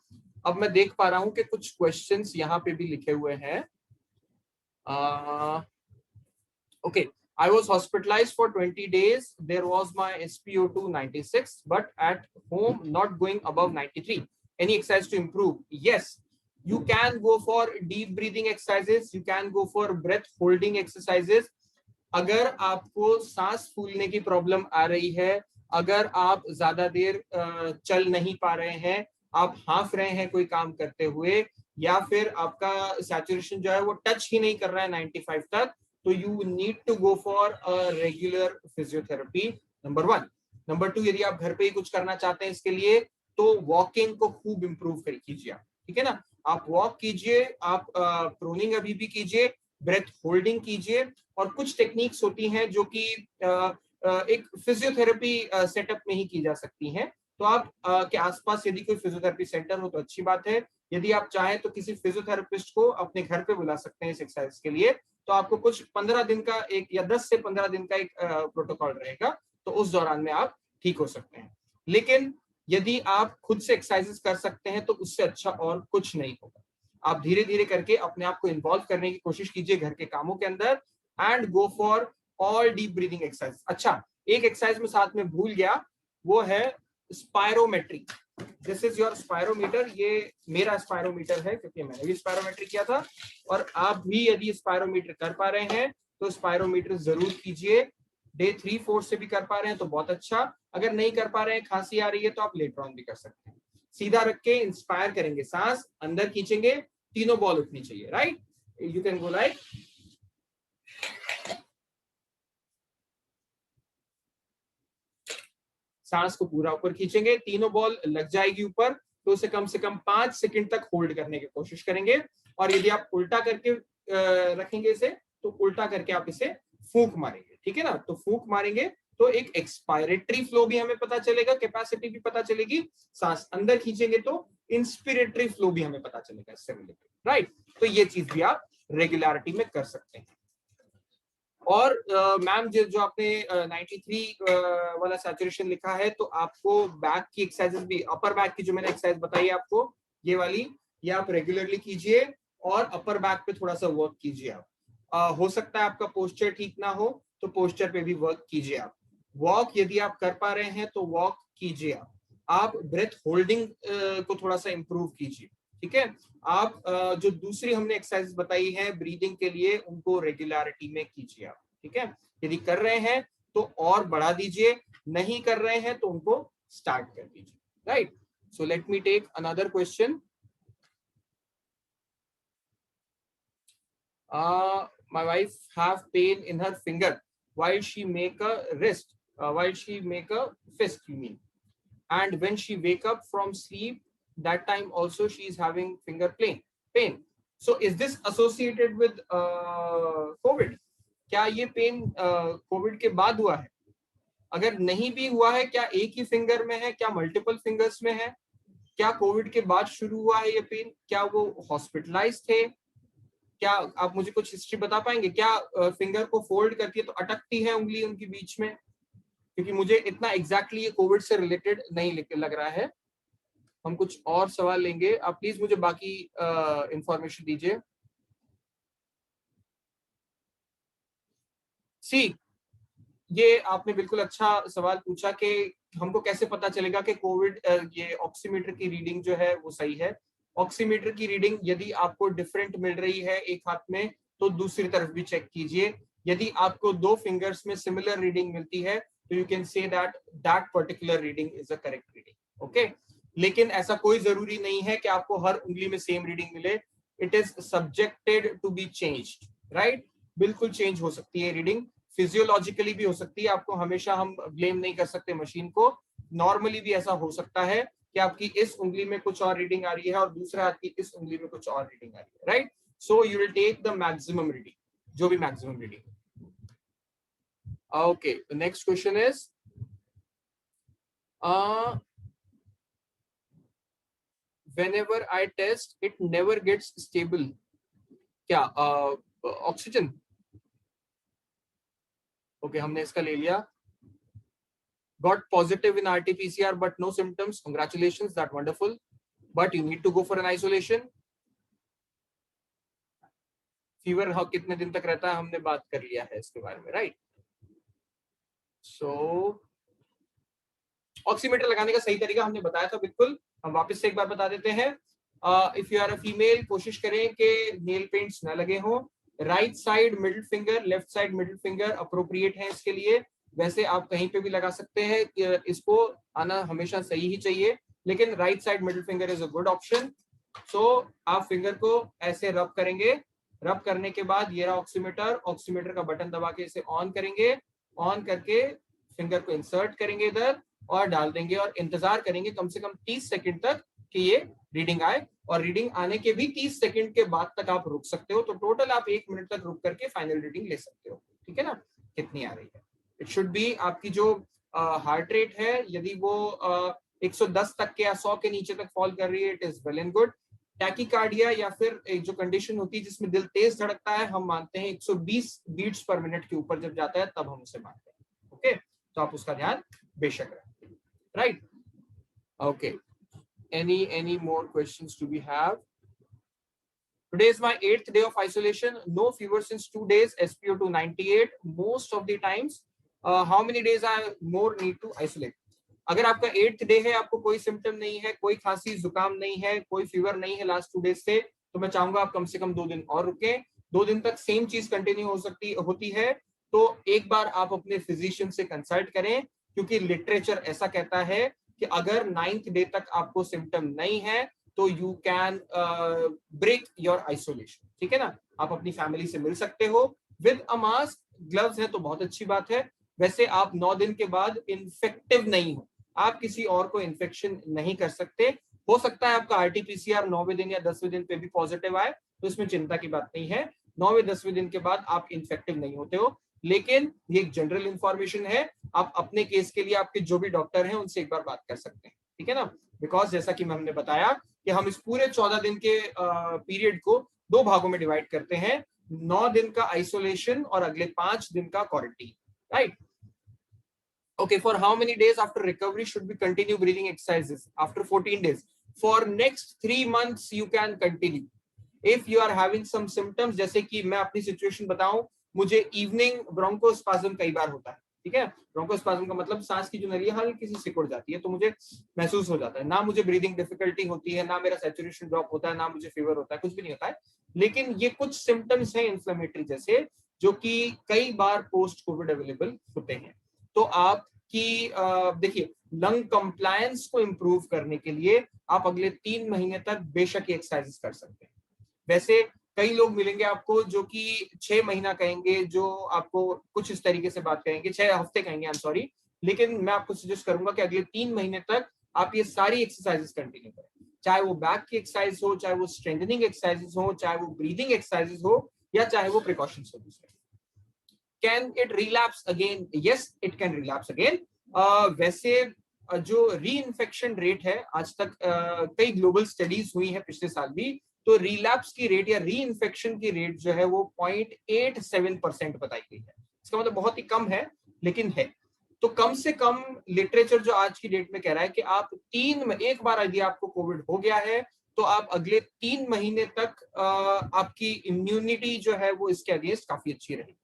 अब मैं देख पा रहा हूं कि कुछ क्वेश्चंस यहाँ पे भी लिखे हुए हैं। Okay, I was hospitalized for 20 days. There was my SpO2 96, but at home not going above 93. Any exercise to improve? Yes, you can go for deep breathing exercises. You can go for breath holding exercises. अगर आपको सांस फूलने की प्रॉब्लम आ रही है, अगर आप ज्यादा देर चल नहीं पा रहे हैं, आप हाफ रहे हैं कोई काम करते हुए, या फिर आपका सैचुरेशन जो है वो टच ही नहीं कर रहा है 95 तक, तो you need to go for a regular physiotherapy, number 1। Number 2, यदि आप घर पे ही कुछ करना चाहते हैं इसके लिए तो वॉकिंग को खूब इंप्रूव कीजिए आप, ठीक है ना। आप वॉक कीजिए, आप प्रोनिंग अभी भी कीजिए, ब्रेथ होल्डिंग कीजिए, और कुछ टेक्निक्स होती हैं जो कि एक फिजियोथेरेपी सेटअप में ही की जा सकती हैं। तो आप के आसपास यदि कोई फिजियोथेरेपी सेंटर हो तो अच्छी बात है। यदि आप चाहें तो किसी फिजियोथेरेपिस्ट को अपने घर पे बुला सकते हैं इस एक्सरसाइज के लिए। तो आपको कुछ 15 दिन का एक या 10 से 15 दिन का एक प्रोटोकॉल रहेगा, तो उस दौरान में आप ठीक हो सकते हैं। लेकिन यदि आप खुद से एक्सरसाइजेस कर सकते हैं तो उससे अच्छा और कुछ नहीं होगा। आप धीरे धीरे करके अपने आप को इन्वॉल्व करने की कोशिश कीजिए घर के कामों के अंदर, and go for all deep breathing exercise. अच्छा, एक एक्सरसाइज में साथ में भूल गया, वो है spirometry. This is your spirometer. ये मेरा स्पायरोमीटर है क्योंकि मैंने भी स्पायरोमेट्री किया था, और आप भी यदि स्पायरोमीटर कर पा रहे हैं तो स्पायरोमीटर जरूर कीजिए। डे 3-4 से भी कर पा रहे हैं तो बहुत अच्छा, अगर नहीं कर पा रहे हैं, खांसी आ रही है, तो आप लेटर ऑन भी कर सकते हैं। सीधा रख के इंस्पायर करेंगे, सांस अंदर खींचेंगे, तीनों बॉल उठनी चाहिए, right. You can go like, सांस को पूरा ऊपर खींचेंगे, तीनों बॉल लग जाएगी ऊपर, तो उसे कम से कम 5 सेकंड तक होल्ड करने की कोशिश करेंगे। और यदि आप उल्टा करके रखेंगे इसे, तो उल्टा करके आप इसे फूंक मारेंगे, ठीक है ना। तो फूंक मारेंगे तो एक एक्सपायरेटरी फ्लो भी हमें पता चलेगा, कैपेसिटी भी पता चलेगी। सांस अंदर खींचेंगे तो इंस्पिरेटरी फ्लो भी हमें पता चलेगा इससे रिलेटेड, राइट। तो ये चीज भी आप रेगुलरिटी में कर सकते हैं। और मैम जो आपने 93 वाला सैचुरेशन लिखा है, तो आपको बैक की एक्सरसाइजेस भी, अपर बैक की जो मैंने एक्सरसाइज बताई है आपको, ये वाली, ये आप रेगुलरली कीजिए और अपर बैक पे थोड़ा सा वर्क कीजिए आप। हो सकता है आपका पोस्चर ठीक ना हो, तो पोस्चर पे भी वर्क कीजिए आप। वॉक यदि आप कर पा रहे हैं तो वॉक कीजिए आप ब्रेथ होल्डिंग को थोड़ा सा इंप्रूव कीजिए, ठीक है। आप जो दूसरी हमने एक्सरसाइज बताई है ब्रीदिंग के लिए, उनको रेगुलरिटी में कीजिए आप, ठीक है। यदि कर रहे हैं तो और बढ़ा दीजिए, नहीं कर रहे हैं तो उनको स्टार्ट कर दीजिए, right. So let me take another question. My wife have pain in her finger while she make a wrist, while she make a fist, you mean, and when she wake up from sleep, that time also she is having finger pain. So is this associated with COVID? क्या ये पेन कोविड के बाद हुआ है? अगर नहीं भी हुआ है, क्या एक ही फिंगर में है, क्या मल्टीपल फिंगर्स में है, क्या कोविड के बाद शुरू हुआ है ये पेन, क्या वो हॉस्पिटलाइज थे, क्या आप मुझे कुछ हिस्ट्री बता पाएंगे? क्या फिंगर को फोल्ड करती है तो अटकती है उंगली उनके बीच में? क्योंकि मुझे इतना एग्जैक्टली ये कोविड से रिलेटेड नहीं लग रहा है। हम कुछ और सवाल लेंगे, आप प्लीज मुझे बाकी इंफॉर्मेशन दीजिए। सी, ये आपने बिल्कुल अच्छा सवाल पूछा कि हमको कैसे पता चलेगा कि कोविड, ये ऑक्सीमीटर की रीडिंग जो है वो सही है। ऑक्सीमीटर की रीडिंग यदि आपको डिफरेंट मिल रही है एक हाथ में, तो दूसरी तरफ भी चेक कीजिए। यदि आपको दो फिंगर्स में सिमिलर रीडिंग मिलती है, तो you can say that that particular reading is a correct reading, okay. लेकिन ऐसा कोई जरूरी नहीं है कि आपको हर उंगली में सेम रीडिंग मिले। It is subjected to be changed, right. बिल्कुल चेंज हो सकती है रीडिंग, फिजियोलॉजिकली भी हो सकती है। आपको हमेशा हम ब्लेम नहीं कर सकते मशीन को। नॉर्मली भी ऐसा हो सकता है कि आपकी इस उंगली में कुछ और रीडिंग आ रही है और दूसरे हाथ की इस उंगली में कुछ और रीडिंग आ रही है, right. So you will take the maximum reading, जो भी maximum reading. Okay, the next question is whenever I test it never gets stable, क्या ऑक्सीजन? ओके, हमने इसका ले लिया। got positive in RT-PCR but no symptoms, congratulations, that wonderful, but you need to go for an isolation. Fever कितने दिन तक रहता है हमने बात कर लिया है इसके बारे में, राइट। सो ऑक्सीमीटर लगाने का सही तरीका हमने बताया था, बिल्कुल हम वापस से एक बार बता देते हैं। If you are a female, कोशिश करें कि नेल पेंट्स ना लगे हों। Right side middle finger, left side middle finger appropriate है इसके लिए। वैसे आप कहीं पे भी लगा सकते हैं, इसको आना हमेशा सही ही चाहिए, लेकिन right side middle finger is a good option. So आप फिंगर को ऐसे रब करेंगे, रब करने के बाद ये रहा ऑक्सीमीटर, ऑक्सीमीटर का बटन दबा के इसे ऑन करेंगे, ऑन करके फिंगर को इंसर्ट करेंगे इधर और डाल देंगे और इंतजार करेंगे कम से कम 30 सेकंड तक कि ये रीडिंग आए। और रीडिंग आने के भी 30 सेकंड के बाद तक आप रुक सकते हो, तो टोटल आप 1 मिनट तक रुक करके फाइनल रीडिंग ले सकते हो, ठीक है ना, कितनी आ रही है। इट शुड बी आपकी जो हार्ट रेट है, यदि वो 110 तक के या 100 के नीचे तक फॉल कर रही है, it is well and good. Tachycardia या फिर एक जो कंडीशन होती है जिसमें दिल तेज धड़कता है, हम मानते हैं 120 बीट्स पर मिनट के ऊपर जब जाता है तब हम उसे मानते हैं, ओके। तो आप उसका ध्यान बेशक रखें, right. Okay, any more questions do we have? Today is my 8th day of isolation. No fever since 2 days. SpO2 98 most of the times. How many days I more need to isolate? अगर आपका 8th डे है, आपको कोई सिम्टम नहीं है, कोई खांसी जुकाम नहीं है, कोई फीवर नहीं है लास्ट 2 डेज से, तो मैं चाहूंगा आप कम से कम 2 दिन और रुकें। 2 दिन तक सेम चीज कंटिन्यू होती है तो एक बार आप अपने फिजिशियन से कंसल्ट करें, क्योंकि लिटरेचर ऐसा कहता है कि अगर 9th डे तक आपको सिम्टम नहीं है तो you can break your isolation, ठीक है ना। आप अपनी फैमिली से मिल सकते हो विद अ मास्क, ग्लव्स है तो बहुत अच्छी बात है। वैसे आप 9 दिन के बाद इन्फेक्टिव नहीं हो, आप किसी और को इन्फेक्शन नहीं कर सकते। हो सकता है आपका RT-PCR 9वें दिन या 10वें दिन पे भी पॉजिटिव आए, तो इसमें चिंता की बात नहीं है। 9वें 10वें दिन के बाद आप इन्फेक्टिव नहीं होते हो, लेकिन ये एक जनरल इंफॉर्मेशन है। आप अपने केस के लिए आपके जो भी डॉक्टर हैं उनसे एक बार बात कर सकते हैं, ठीक है ना। बिकॉज जैसा कि हमने बताया कि हम इस पूरे 14 दिन के पीरियड को 2 भागों में डिवाइड करते हैं। 9 दिन का आइसोलेशन और अगले 5 दिन का quarantine, right? Okay, for how many days after recovery should we continue breathing exercises? After 14 days. For next 3 months you can continue. If you are having some symptoms, जैसे कि मैं अपनी सिचुएशन बताऊं, मुझे इवनिंग ब्रोंकोस्पाज्म कई बार होता है, ठीक है? ब्रोंकोस्पाज्म का मतलब सांस की जो नली है हल्की सी सिकुड़ जाती है, तो मुझे महसूस हो जाता है। ना मुझे ब्रीदिंग डिफिकल्टी होती है, ना मेरा सैचुरेशन ड्रॉप होता है, ना मुझे फीवर होता है, कुछ भी नहीं होता है। लेकिन ये कुछ सिम्टम्स हैं इन्फ्लेमेटरी जैसे, जो कि कई बार पोस्ट कोविड अवेलेबल होते हैं। तो आपकी देखिए, लंग कंप्लायंस को इंप्रूव करने के लिए आप अगले 3 महीने तक बेशक एक्सरसाइजेस कर सकते हैं। वैसे कई लोग मिलेंगे आपको जो कि 6 महीना कहेंगे, जो आपको कुछ इस तरीके से बात कहेंगे, 6 हफ्ते कहेंगे, आई एम सॉरी, लेकिन मैं आपको सजेस्ट करूंगा कि अगले 3 महीने तक आप ये सारी एक्सरसाइजेस कंटिन्यू करें, चाहे वो बैक की एक्सरसाइज हो, चाहे वो स्ट्रेंथनिंग एक्सरसाइजेस हो, चाहे वो ब्रीदिंग एक्सरसाइजेस हो, या चाहे वो प्रिकॉशंस हो। Can it relapse again? Yes, it can relapse again. वैसे जो री इन्फेक्शन रेट है, आज तक कई ग्लोबल स्टडीज हुई है पिछले साल भी, तो रिलैप्स की रेट या री इन्फेक्शन की रेट जो है वो 0.87% बताई गई है। इसका मतलब बहुत ही कम है, लेकिन है। तो कम से कम लिटरेचर जो आज की डेट में कह रहा है कि आप एक बार यदि आपको कोविड हो गया है, तो आप अगले 3 महीने तक आपकी इम्यूनिटी जो है वो इसके अगेंस्ट काफी अच्छी रहेगी।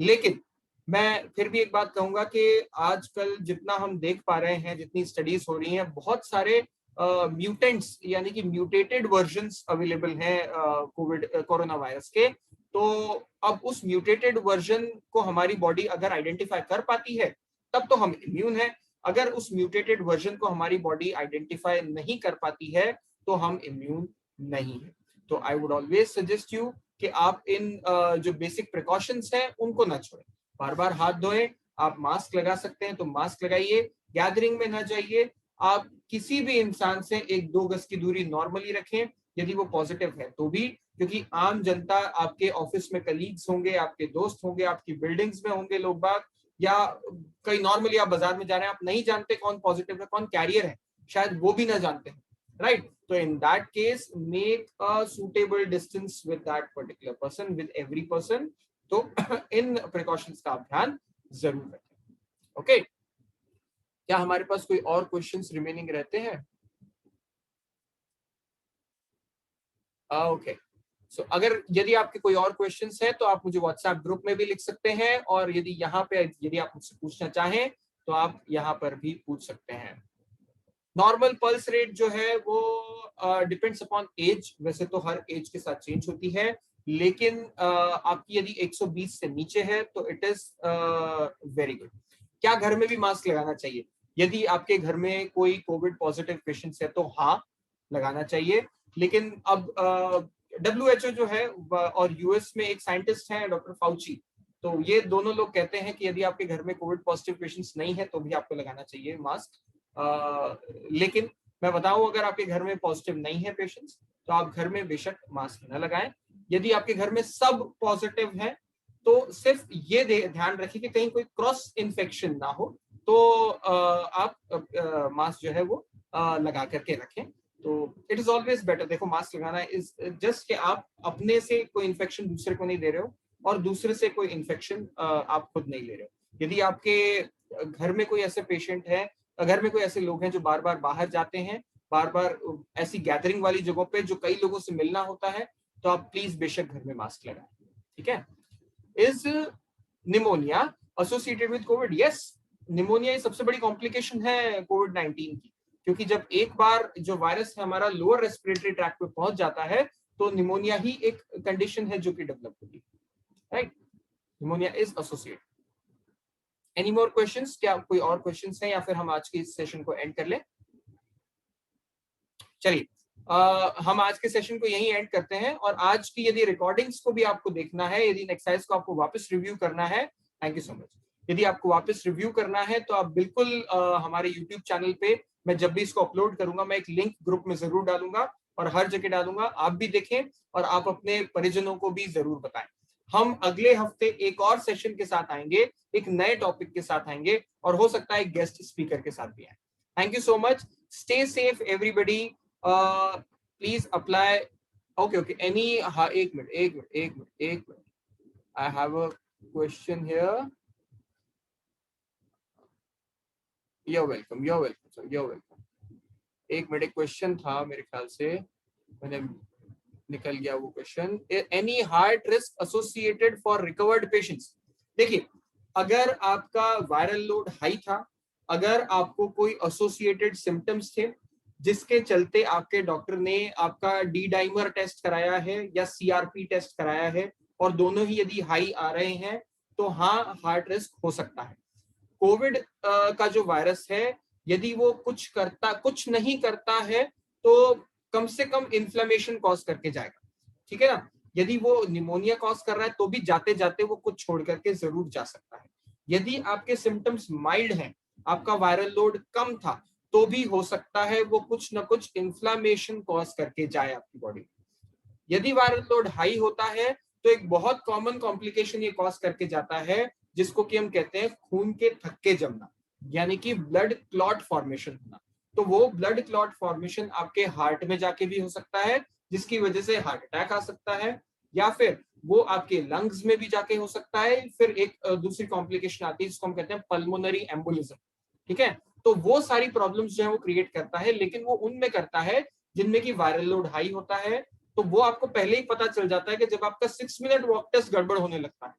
लेकिन मैं फिर भी एक बात कहूंगा कि आजकल जितना हम देख पा रहे हैं, जितनी स्टडीज हो रही हैं, बहुत सारे म्यूटेंट्स यानी कि म्यूटेटेड वर्जन्स अवेलेबल हैं कोरोना वायरस के। तो अब उस म्यूटेटेड वर्जन को हमारी बॉडी अगर आइडेंटिफाई कर पाती है, तब तो हम इम्यून है। अगर उस म्यूटेटेड वर्जन को हमारी बॉडी आइडेंटिफाई नहीं कर पाती है, तो हम इम्यून नहीं है। तो I would always suggest you कि आप इन जो बेसिक प्रिकॉशंस हैं उनको ना छोड़ें। बार बार हाथ धोएं, आप मास्क लगा सकते हैं तो मास्क लगाइए, गैदरिंग में ना जाइए, आप किसी भी इंसान से 1-2 गज की दूरी नॉर्मली रखें यदि वो पॉजिटिव है तो भी, क्योंकि आम जनता, आपके ऑफिस में कलीग्स होंगे, आपके दोस्त होंगे, आपकी बिल्डिंग्स में होंगे लोग बाग, या कई नॉर्मली आप बाजार में जा रहे हैं, आप नहीं जानते कौन पॉजिटिव है, कौन कैरियर है, शायद वो भी ना जानते हैं, right? So in that case, make a suitable distance with that particular person, with every person. तो इन प्रिकॉशंस का आप ध्यान जरूर रखें। ओके, क्या हमारे पास कोई और क्वेश्चंस रिमेनिंग रहते हैं? ओके, सो अगर यदि आपके कोई और क्वेश्चंस है तो आप मुझे व्हाट्सएप ग्रुप में भी लिख सकते हैं, और यदि यहाँ पे यदि आप मुझसे पूछना चाहें तो आप यहाँ पर भी पूछ सकते हैं। नॉर्मल पल्स रेट जो है वो डिपेंड्स अपॉन एज, वैसे तो हर एज के साथ चेंज होती है, लेकिन आपकी यदि 120 से नीचे है तो इट इज वेरी गुड। क्या घर में भी मास्क लगाना चाहिए? यदि आपके घर में कोई कोविड पॉजिटिव पेशेंट्स है तो हाँ, लगाना चाहिए। लेकिन अब WHO जो है और यूएस में एक साइंटिस्ट है डॉक्टर फाउची, तो ये दोनों लोग कहते हैं कि यदि आपके घर में कोविड पॉजिटिव पेशेंट्स नहीं है तो भी आपको लगाना चाहिए मास्क। लेकिन मैं बताऊं, अगर आपके घर में पॉजिटिव नहीं है पेशेंट्स, तो आप घर में बेशक मास्क न लगाएं। यदि आपके घर में सब पॉजिटिव हैं, तो सिर्फ ये ध्यान रखिए कि कहीं कोई क्रॉस इन्फेक्शन ना हो, तो आप मास्क जो है वो लगा करके रखें। तो इट इज ऑलवेज बेटर। देखो, मास्क लगाना इज जस्ट कि आप अपने से कोई इन्फेक्शन दूसरे को नहीं दे रहे हो, और दूसरे से कोई इन्फेक्शन आप खुद नहीं ले रहे हो। यदि आपके घर में कोई ऐसे पेशेंट है, घर में कोई ऐसे लोग हैं जो बार बार बाहर जाते हैं, बार बार ऐसी गैदरिंग वाली जगहों पे जो कई लोगों से मिलना होता है, तो आप प्लीज बेशक घर में मास्क लगाएं, ठीक है? Is pneumonia associated with Covid? Yes, pneumonia सबसे बड़ी कॉम्प्लिकेशन है कोविड-19 की, क्योंकि जब एक बार जो वायरस है हमारा लोअर रेस्पिरेटरी ट्रैक्ट पे पहुंच जाता है, तो निमोनिया ही एक कंडीशन है जो कि डेवलप होती है, right? Pneumonia is associated. Any more questions? क्या कोई और क्वेश्चंस हैं, या फिर हम आज के इस सेशन को एंड कर लें? चलिए, हम आज के सेशन को यहीं एंड करते हैं, और आज की यदि रिकॉर्डिंग्स को भी आपको देखना है, यदि एक्सरसाइज को आपको वापस रिव्यू करना है, थैंक यू सो मच। यदि आपको वापस रिव्यू करना है तो आप बिल्कुल हमारे यूट्यूब चैनल पे, मैं जब भी इसको अपलोड करूंगा, मैं एक लिंक ग्रुप में जरूर डालूंगा और हर जगह डालूंगा, आप भी देखें और आप अपने परिजनों को भी जरूर बताएं। हम अगले हफ्ते एक और सेशन के साथ आएंगे, एक नए टॉपिक के साथ आएंगे, और हो सकता है एक गेस्ट स्पीकर के साथ भी आए। Thank you so much, stay safe everybody, please apply okay okay any, हाँ एक minute, I have a question here. you're welcome, sir, you're welcome। एक मिनट, एक क्वेश्चन था मेरे ख्याल से, मैंने निकल गया वो question. Any heart risk associated for recovered patients. देखिए, अगर आपका वायरल लोड हाई था, अगर आपको कोई एसोसिएटेड सिम्टम्स थे जिसके चलते आपके डॉक्टर ने आपका डी डाइमर टेस्ट कराया है या सीआरपी टेस्ट कराया है और दोनों ही यदि हाई आ रहे हैं तो हाँ, हार्ट रिस्क हो सकता है। कोविड का जो वायरस है, यदि वो कुछ नहीं करता है तो कम से कम इन्फ्लेमेशन कॉज करके जाएगा, ठीक है ना। यदि वो निमोनिया कॉज कर रहा है तो भी जाते जाते वो कुछ छोड़ करके जरूर जा सकता है। यदि आपके सिम्टम्स माइल्ड हैं, आपका वायरल लोड कम था, तो भी हो सकता है वो कुछ ना कुछ इन्फ्लेमेशन कॉज करके जाए आपकी बॉडी में। यदि वायरल लोड हाई होता है तो एक बहुत कॉमन कॉम्प्लिकेशन ये कॉज करके जाता है जिसको कि हम कहते हैं खून के थक्के जमना, यानी कि ब्लड क्लॉट फॉर्मेशन होना। तो वो ब्लड क्लॉट फॉर्मेशन आपके हार्ट में जाके भी हो सकता है, जिसकी वजह से हार्ट अटैक आ सकता है, या फिर वो आपके लंग्स में भी जाके हो सकता है। फिर एक दूसरी कॉम्प्लिकेशन आती है जिसको हम कहते हैं पल्मोनरी एम्बोलिज्म, ठीक है। तो वो सारी प्रॉब्लम्स जो है वो क्रिएट करता है, लेकिन वो उनमें करता है जिनमें की वायरल लोड हाई होता है। तो वो आपको पहले ही पता चल जाता है कि जब आपका 6 मिनट वॉक टेस्ट गड़बड़ होने लगता है,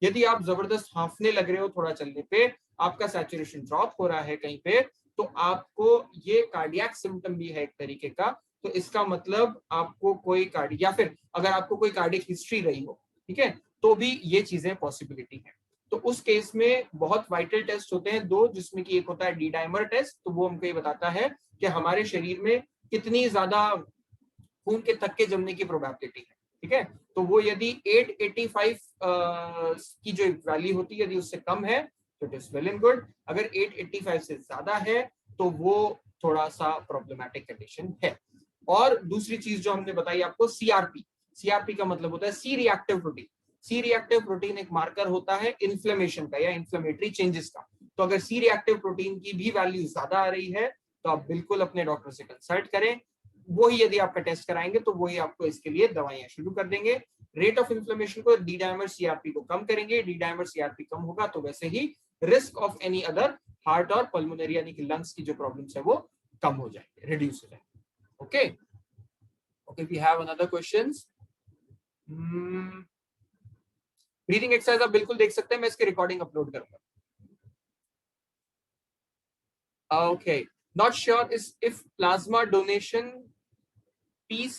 यदि आप जबरदस्त हांफने लग रहे हो थोड़ा चलने पे, आपका सैचुरेशन ड्रॉप हो रहा है कहीं पे, तो आपको ये कार्डियक सिम्टम भी है एक तरीके का। तो इसका मतलब आपको कोई कार्डियक, या फिर अगर आपको कोई कार्डियक हिस्ट्री रही हो, ठीक है, तो भी ये चीजें पॉसिबिलिटी है। तो उस केस में बहुत वाइटल टेस्ट होते हैं दो, जिसमें कि एक होता है डी डाइमर टेस्ट। तो वो हमको ये बताता है कि हमारे शरीर में कितनी ज्यादा खून के थक्के जमने की प्रोबेबिलिटी है, ठीक है। तो वो यदि 885 की जो वैल्यू होती है, यदि उससे कम है तो it is well and good. अगर 885 से ज्यादा है तो वो थोड़ा सा प्रॉब्लमैटिक कंडीशन है। और दूसरी चीज जो हमने बताई आपको, सीआरपी। सीआरपी का मतलब होता है C reactive protein. C reactive protein एक मार्कर होता है इन्फ्लेमेशन का या इन्फ्लेमेटरी चेंजेस का। तो अगर सी रिएक्टिव प्रोटीन की भी वैल्यू ज्यादा आ रही है तो आप बिल्कुल अपने डॉक्टर से कंसल्ट करें। वही यदि आपका टेस्ट कराएंगे तो वही आपको इसके लिए दवाइयां शुरू कर देंगे। रेट ऑफ इन्फ्लेमेशन को, डी डाइमर सीआरपी को कम करेंगे। डी डाइमर सीआरपी कम होगा तो वैसे ही risk of any other heart और पल्मोनरी यानी कि लंग्स की जो प्रॉब्लम्स है वो कम हो जाएंगे, रिड्यूस हो जाएंगे। Okay okay, we have another questions. Breathing exercise आप बिल्कुल देख सकते हैं, मैं इसकी रिकॉर्डिंग अपलोड करूंगा। Okay, not sure if plasma donation piece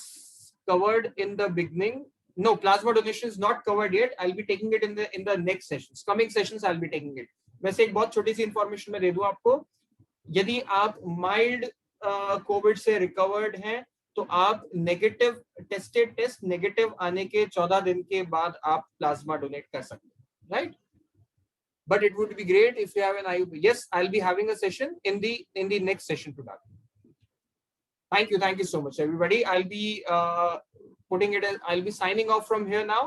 covered in the beginning. No, plasma donation is not covered yet. I'll be taking it in the next sessions, coming sessions I'll be taking it। वैसे एक बहुत छोटी सी इंफॉर्मेशन मैं दे दूं आपको, यदि आप माइल्ड कोविड से रिकवर्ड हैं तो आप नेगेटिव टेस्ट नेगेटिव आने के 14 दिन के बाद आप प्लाज्मा डोनेट कर सकते हैं, right. But it would be great if you have an IUP. Yes, I'll be having a session in the next session to that. Thank you so much, everybody. I'll be putting it. I'll be signing off from here now.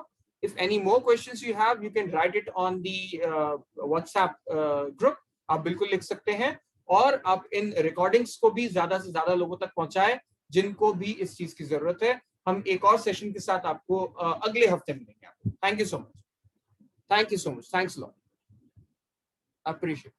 If any more questions you have, you can write it on the WhatsApp group. आप बिल्कुल लिख सकते हैं, और आप इन रिकॉर्डिंग्स को भी ज्यादा से ज्यादा लोगों तक पहुंचाएं जिनको भी इस चीज की जरूरत है। हम एक और सेशन के साथ आपको अगले हफ्ते मिलेंगे। Thank you so much, thanks lot, appreciate.